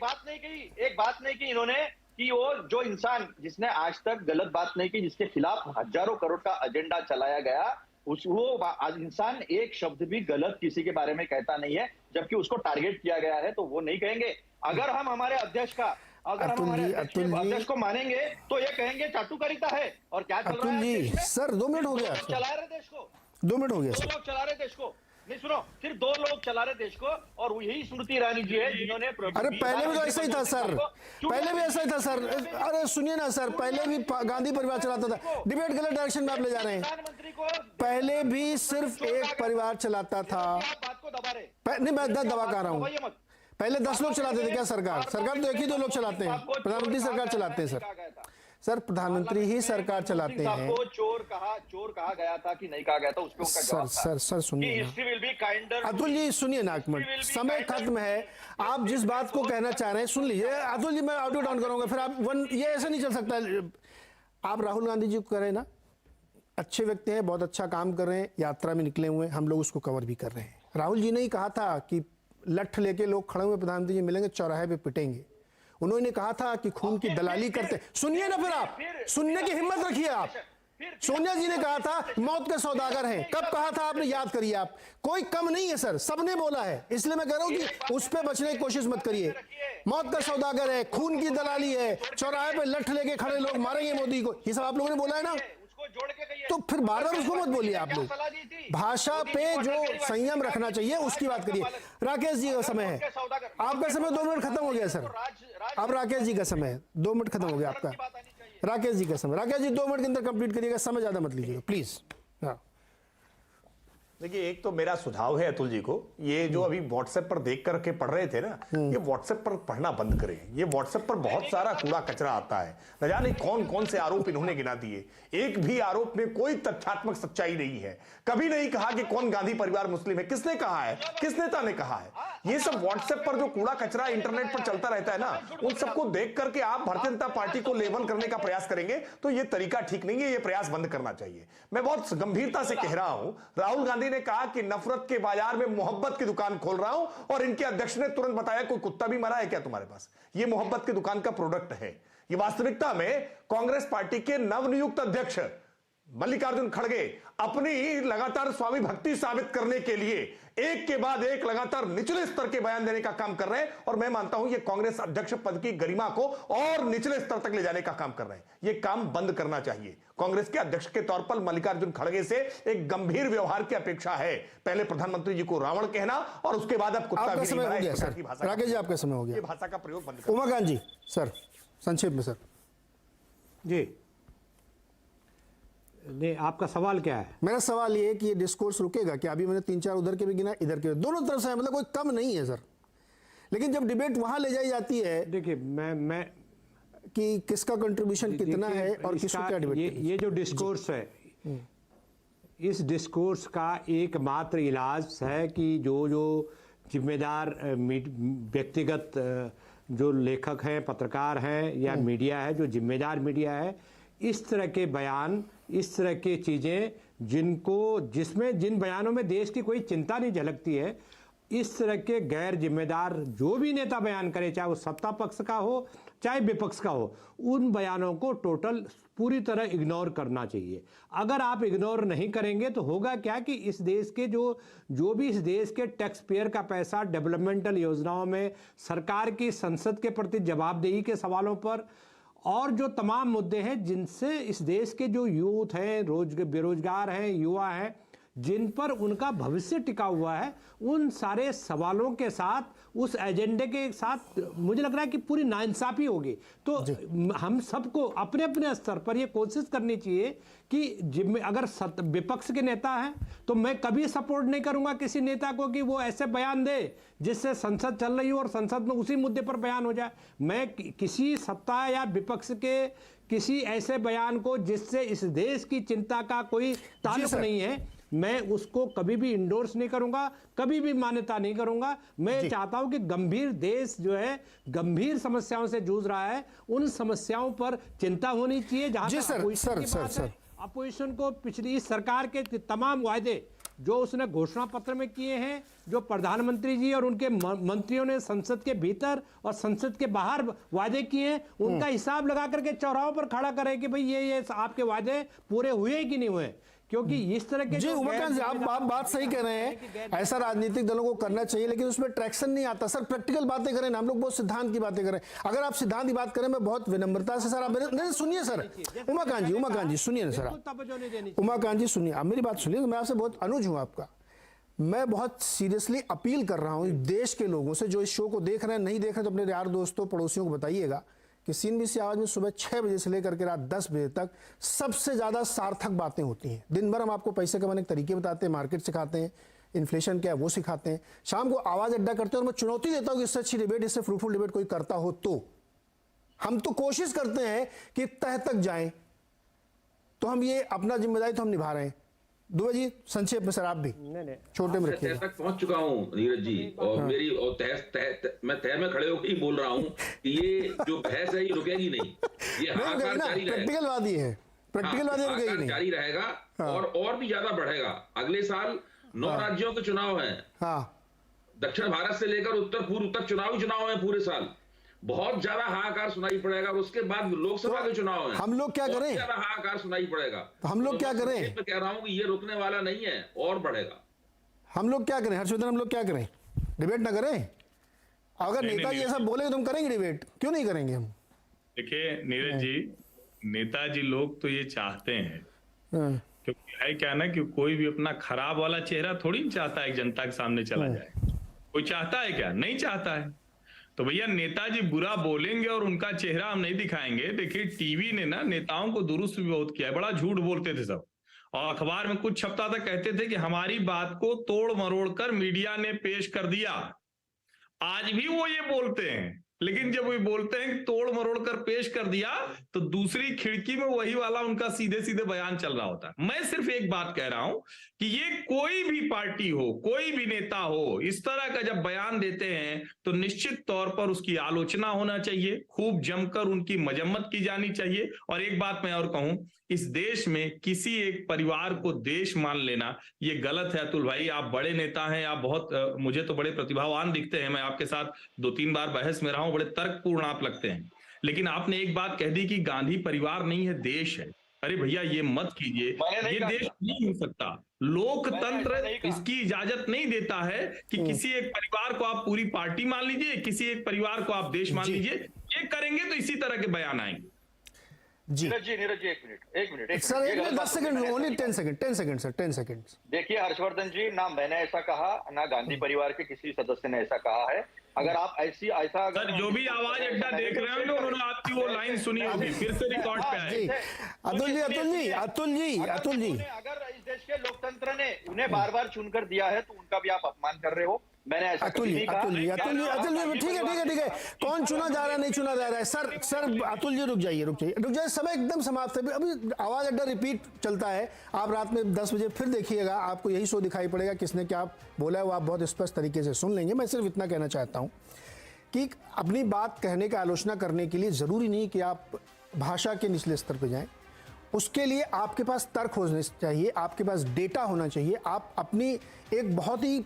S6: बात नहीं की इन्होंने कि वो जो इंसान जिसने आज तक गलत बात नहीं की, जिसके खिलाफ हजारों करोड़ का एजेंडा चलाया गया, वो इंसान एक शब्द भी गलत किसी के बारे में कहता नहीं है, जबकि उसको टारगेट किया गया है तो वो नहीं कहेंगे। अगर हम हमारे अध्यक्ष को मानेंगे तो ये कहेंगे चाटुकारिता है। और क्या चल रहा है
S2: अतुल जी,
S6: देश में?
S2: सर 2 मिनट हो गया,
S6: चला रहे देश को,
S2: 2 मिनट हो गया
S6: 2
S2: सर।
S6: लोग चला रहे देश को। नहीं सुनो, सिर्फ 2 लोग चला रहे देश को, और यही स्मृति ईरानी जी है जिन्होंने
S2: अरे पहले भी तो ऐसा ही था सर, पहले भी ऐसा ही था सर। अरे सुनिए ना सर, पहले भी गांधी परिवार चलाता था। डिबेट गलत डायरेक्शन में आप ले जा रहे हैं।
S6: प्रधानमंत्री को
S2: पहले भी सिर्फ एक परिवार चलाता था।
S6: बात को दबा रहे,
S2: नहीं, मैं दबा कह रहा हूँ।
S6: दबाइए मत।
S2: पहले 10 लोग चलाते थे क्या सरकार तो एक ही 2 लोग चलाते हैं। प्रधानमंत्री सरकार चलाते हैं सर, प्रधानमंत्री ही सरकार चलाते हैं।
S6: चोर कहा गया था कि नहीं कहा गया था, उसपे उनका जवाब था
S2: सर सुनिए ना। अतुल जी सुनिए ना एक मिनट, समय खत्म है। आप जिस बात को कहना चाह रहे हैं सुन लीजिए। अतुल जी, मैं ऑडियो डाउन करूंगा, फिर आप ये ऐसा नहीं चल सकता। आप राहुल गांधी जी को करें ना, अच्छे व्यक्ति हैं, बहुत अच्छा काम कर रहे हैं, यात्रा में निकले हुए हैं, हम लोग उसको कवर भी कर रहे हैं। राहुल जी ने ही कहा था कि लठ लेके लोग खड़े हुए प्रधानमंत्री जी मिलेंगे, चौराहे पे पिटेंगे। उन्होंने कहा था कि खून की दलाली करते। सुनिए ना, फिर आप सुनने की हिम्मत रखिए। आप सोनिया जी ने कहा था मौत के सौदागर हैं। कब कहा था आपने, याद करिए आप। कोई कम नहीं है सर, सबने बोला है। इसलिए मैं कह रहा हूं कि उस पर बचने की कोशिश मत करिए। मौत का सौदागर है, खून की दलाली है, चौराहे पे लठ लेके खड़े लोग मारेंगे मोदी को, ये सब आप लोगों ने बोला है ना। तो फिर बार बार उसको मत बोलिए। आप लोग भाषा पे जो संयम रखना चाहिए उसकी बात करिए। राकेश जी का समय है, आपका समय 2 मिनट खत्म हो गया सर। अब राकेश जी का समय है, 2 मिनट खत्म हो गया आपका। राकेश जी का समय, राकेश जी 2 मिनट के अंदर कंप्लीट करिएगा, समय ज्यादा मत लीजिएगा प्लीज। हाँ
S7: देखिए, एक तो मेरा सुझाव है अतुल जी को, ये जो अभी व्हाट्सएप पर देख करके पढ़ रहे थे ना, ये व्हाट्सएप पर पढ़ना बंद करें। ये व्हाट्सएप पर बहुत सारा कूड़ा कचरा आता है, न जाने कौन कौन से आरोप इन्होंने गिना दिए। एक भी आरोप में कोई तथ्यात्मक सच्चाई नहीं है। कभी नहीं कहा कि कौन गांधी परिवार मुस्लिम है, किसने कहा है, किस नेता ने कहा है। ये सब व्हाट्सएप पर जो कूड़ा कचरा इंटरनेट पर चलता रहता है ना, उन सबको देख करके आप भारतीय जनता पार्टी को लेबल करने का प्रयास करेंगे तो ये तरीका ठीक नहीं है। ये प्रयास बंद करना चाहिए। मैं बहुत गंभीरता से कह रहा हूं। राहुल गांधी ने कहा कि नफरत के बाजार में मोहब्बत की दुकान खोल रहा हूं, और इनके अध्यक्ष ने तुरंत बताया कोई कुत्ता भी मरा है क्या तुम्हारे पास। ये मोहब्बत की दुकान का प्रोडक्ट है। ये वास्तविकता में कांग्रेस पार्टी के नवनियुक्त अध्यक्ष मल्लिकार्जुन खड़गे अपनी लगातार स्वामी भक्ति साबित करने के लिए एक के बाद एक लगातार निचले स्तर के बयान देने का काम कर रहे हैं, और मैं मानता हूं ये कांग्रेस अध्यक्ष पद की गरिमा को और निचले स्तर तक ले जाने का काम कर रहे हैं। ये काम बंद करना चाहिए। कांग्रेस के अध्यक्ष के तौर पर मल्लिकार्जुन खड़गे से एक गंभीर व्यवहार की अपेक्षा है। पहले प्रधानमंत्री जी को रावण कहना, और उसके बाद अब कुत्ता भी नहीं मरा, इस प्रकार की भाषा।
S2: राकेश जी आपका समय हो गया,
S7: ये भाषा का प्रयोग बंद करें।
S2: उमाकांत जी सर, संक्षेप में सर।
S8: जी नहीं, आपका सवाल क्या है?
S2: मेरा सवाल ये है कि ये डिस्कोर्स रुकेगा क्या? अभी मैंने 3-4 उधर के भी गिना, इधर के दोनों तरफ से, मतलब कोई कम नहीं है सर। लेकिन जब डिबेट वहां ले जाई जाती है,
S8: देखिए मैं
S2: कि किसका कंट्रीब्यूशन कितना है और किसको क्या डिबेट,
S8: ये जो डिस्कोर्स है, इस डिस्कोर्स का एकमात्र इलाज है कि जो जिम्मेदार व्यक्तिगत जो लेखक हैं, पत्रकार हैं या मीडिया है, जो जिम्मेदार मीडिया है, इस तरह के बयान, इस तरह की चीज़ें जिन बयानों में देश की कोई चिंता नहीं झलकती है, इस तरह के गैर जिम्मेदार जो भी नेता बयान करे, चाहे वो सत्ता पक्ष का हो चाहे विपक्ष का हो, उन बयानों को टोटल पूरी तरह इग्नोर करना चाहिए। अगर आप इग्नोर नहीं करेंगे तो होगा क्या कि इस देश के जो भी इस देश के टैक्स पेयर का पैसा डेवलपमेंटल योजनाओं में, सरकार की संसद के प्रति जवाबदेही के सवालों पर, और जो तमाम मुद्दे हैं जिनसे इस देश के जो यूथ हैं, बेरोजगार हैं, युवा हैं, जिन पर उनका भविष्य टिका हुआ है, उन सारे सवालों के साथ, उस एजेंडे के साथ मुझे लग रहा है कि पूरी नाइंसाफी होगी। तो हम सबको अपने अपने स्तर पर यह कोशिश करनी चाहिए कि अगर विपक्ष के नेता हैं तो मैं कभी सपोर्ट नहीं करूंगा किसी नेता को कि वो ऐसे बयान दे जिससे संसद चल रही हो और संसद में उसी मुद्दे पर बयान हो जाए। मैं किसी सत्ता या विपक्ष के किसी ऐसे बयान को जिससे इस देश की चिंता का कोई ताल्लुक नहीं है, मैं उसको कभी भी इंडोर्स नहीं करूंगा, कभी भी मान्यता नहीं करूंगा। मैं चाहता हूं कि गंभीर देश जो है गंभीर समस्याओं से जूझ रहा है, उन समस्याओं पर चिंता होनी चाहिए। जहां तक अपोजिशन को पिछली इस सरकार के तमाम वायदे जो उसने घोषणा पत्र में किए हैं, जो प्रधानमंत्री जी और उनके मंत्रियों ने संसद के भीतर और संसद के बाहर वादे किए हैं, उनका हिसाब लगा करके चौराहों पर खड़ा करें कि भाई ये आपके वादे पूरे हुए कि नहीं हुए। क्योंकि इस तरह के
S2: जी उमाकांत जी, आप बात सही कह रहे हैं, ऐसा राजनीतिक दलों को करना चाहिए, लेकिन उसमें ट्रैक्शन नहीं आता। सर प्रैक्टिकल बातें करें ना, हम लोग बहुत सिद्धांत की बातें करें। अगर आप सिद्धांत की बात करें, मैं बहुत विनम्रता से सर आप मेरे सुनिए सर, उमाकांत जी सुनिए ना सर, उमाकांत जी सुनिए, आप मेरी बात सुनिए। मैं आपसे बहुत अनुज हूं आपका। मैं बहुत सीरियसली अपील कर रहा हूं देश के लोगों से, जो इस शो को देख रहे हैं, नहीं देख रहे तो अपने यार दोस्तों पड़ोसियों को बताइएगा कि CNBC आवाज में सुबह 6 बजे से लेकर के रात 10 बजे तक सबसे ज्यादा सार्थक बातें होती हैं। दिन भर हम आपको पैसे कमाने के तरीके बताते हैं, मार्केट सिखाते हैं, इन्फ्लेशन क्या है वो सिखाते हैं, शाम को आवाज अड्डा करते हैं। और मैं चुनौती देता हूं कि इससे अच्छी डिबेट, इससे फ्रूटफुल डिबेट कोई करता हो तो। हम तो कोशिश करते हैं कि तह तक जाएं, तो हम ये अपना जिम्मेदारी तो हम निभा रहे हैं। दुबे जी संक्षेप में सर, आप भी छोटे में रखिए।
S9: तह तक पहुंच चुका हूं नीरज जी, और मेरी और मैं तह में खड़े होकर ही बोल रहा हूं कि ये जो बहस है ये रुकेगी नहीं, ये हाहाकार जारी रहेगा।
S2: प्रैक्टिकल बात ये है, प्रैक्टिकल बात रुकेगी नहीं,
S9: जारी रहेगा और भी ज्यादा बढ़ेगा। अगले साल 9 राज्यों के चुनाव हैं, दक्षिण भारत से लेकर उत्तर पूर्व तक चुनाव है पूरे साल। बहुत ज्यादा हाहाकार सुनाई पड़ेगा, और उसके बाद लोकसभा के चुनाव है,
S2: हम लोग क्या करें,
S9: ज्यादा हाहाकार सुनाई पड़ेगा।
S2: तो हम लोग क्या करें,
S9: मैं कह रहा हूं कि ये रुकने वाला नहीं है और बढ़ेगा।
S2: हम लोग क्या करें हर्षवर्धन, हम लोग क्या करें, डिबेट ना करें? अगर नेताजी ऐसा बोले तो हम करेंगे डिबेट, क्यों नहीं करेंगे हम?
S10: देखिए नीरज जी, नेताजी लोग तो ये चाहते हैं, क्योंकि है क्या ना कि कोई भी अपना खराब वाला चेहरा थोड़ी चाहता है जनता के सामने चला जाए। कोई चाहता है क्या? नहीं चाहता है। तो भैया नेताजी बुरा बोलेंगे और उनका चेहरा हम नहीं दिखाएंगे। देखिए टीवी ने ना नेताओं को दुरुस्त भी बहुत किया है, बड़ा झूठ बोलते थे सब, और अखबार में कुछ छपता था, कहते थे कि हमारी बात को तोड़ मरोड़ कर मीडिया ने पेश कर दिया। आज भी वो ये बोलते हैं, लेकिन जब वो बोलते हैं कि तोड़ मरोड़ कर पेश कर दिया, तो दूसरी खिड़की में वही वाला उनका सीधे सीधे बयान चल रहा होता है। मैं सिर्फ एक बात कह रहा हूं कि ये कोई भी पार्टी हो, कोई भी नेता हो, इस तरह का जब बयान देते हैं तो निश्चित तौर पर उसकी आलोचना होना चाहिए, खूब जमकर उनकी मजम्मत की जानी चाहिए। और एक बात मैं और कहूं, इस देश में किसी एक परिवार को देश मान लेना ये गलत है। अतुल भाई, आप बड़े नेता हैं, आप बहुत मुझे तो बड़े प्रतिभावान दिखते हैं, मैं आपके साथ 2-3 बार बहस में रहा हूं, बड़े तर्कपूर्ण आप लगते हैं, लेकिन आपने एक बात कह दी कि गांधी परिवार नहीं है, देश है। अरे भैया ये मत कीजिए, ये देश नहीं हो सकता। लोकतंत्र इसकी इजाजत नहीं देता है कि किसी एक परिवार को आप पूरी पार्टी मान लीजिए, किसी एक परिवार को आप देश मान लीजिए। ये करेंगे तो इसी तरह के बयान आएंगे।
S2: जी
S6: नीरज जी एक minute
S2: sir, 10 second, only 10 second sir, 10 second.
S6: देखिए हर्षवर्धन जी, ना मैंने ऐसा कहा, ना गांधी परिवार के किसी सदस्य ने ऐसा कहा है। अगर आप ऐसा
S10: सर, जो भी आवाज अड्डा देख रहे होंगे उन्होंने आपकी वो लाइन सुनी होगी, फिर से रिकॉर्ड पे आए।
S2: अतुल जी
S6: अगर इस देश के लोकतंत्र ने उन्हें बार बार चुनकर दिया है तो उनका भी आप अपमान कर रहे हो। मैंने ऐसा
S2: अतुल जी ठीक है, कौन चुना जा रहा है, नहीं चुना जा रहा है। सर अतुल जी रुक जाइए, समय एकदम समाप्त है। अभी आवाज अड्डा रिपीट चलता है, आप रात में 10 बजे फिर देखिएगा, आपको यही शो दिखाई पड़ेगा, किसने क्या बोला है वो आप बहुत स्पष्ट तरीके से सुन लेंगे। मैं सिर्फ इतना कहना चाहता हूं कि अपनी बात कहने का आलोचना करने के लिए जरूरी नहीं कि आप भाषा के निचले स्तर पर जाएं, उसके लिए आपके पास तर्क होना चाहिए, आपके पास डेटा होना चाहिए। आप अपनी एक बहुत ही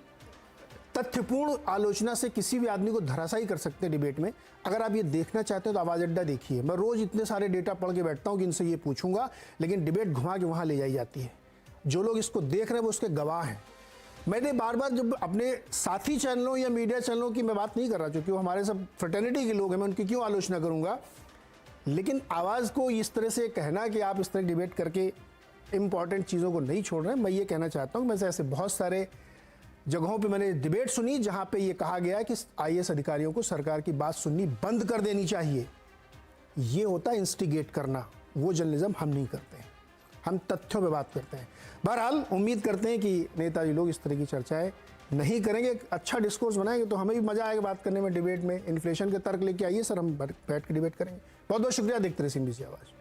S2: तथ्यपूर्ण आलोचना से किसी भी आदमी को धराशायी कर सकते हैं डिबेट में। अगर आप ये देखना चाहते हैं तो आवाज अड्डा देखिए। मैं रोज इतने सारे डेटा पढ़ के बैठता हूं कि इनसे ये पूछूंगा, लेकिन डिबेट घुमा के वहां ले जाई जाती है। जो लोग इसको देख रहे हैं वो उसके गवाह हैं। मैंने बार बार जब अपने साथी चैनलों या मीडिया चैनलों की मैं बात नहीं कर रहा, क्योंकि वो हमारे सब फ्रेटर्निटी के लोग हैं, मैं उनकी क्यों आलोचना करूंगा, लेकिन आवाज को इस तरह से कहना कि आप इस तरह डिबेट करके इंपॉर्टेंट चीज़ों को नहीं छोड़ रहे हैं, मैं ये कहना चाहता हूँ। वैसे ऐसे बहुत सारे जगहों पे मैंने डिबेट सुनी जहां पे ये कहा गया कि आईएएस अधिकारियों को सरकार की बात सुननी बंद कर देनी चाहिए। ये होता है इंस्टिगेट करना, वो जर्नलिज्म हम नहीं करते हैं, हम तथ्यों पे बात करते हैं। बहरहाल उम्मीद करते हैं कि नेताजी लोग इस तरह की चर्चाएं नहीं करेंगे, अच्छा डिस्कोर्स बनाएंगे तो हमें भी मजा आएगा बात करने में। डिबेट में इन्फ्लेशन के तर्क लेके आइए सर, हम बैठ के डिबेट करेंगे। बहुत बहुत शुक्रिया, देखते रहिए CNBC आवाज।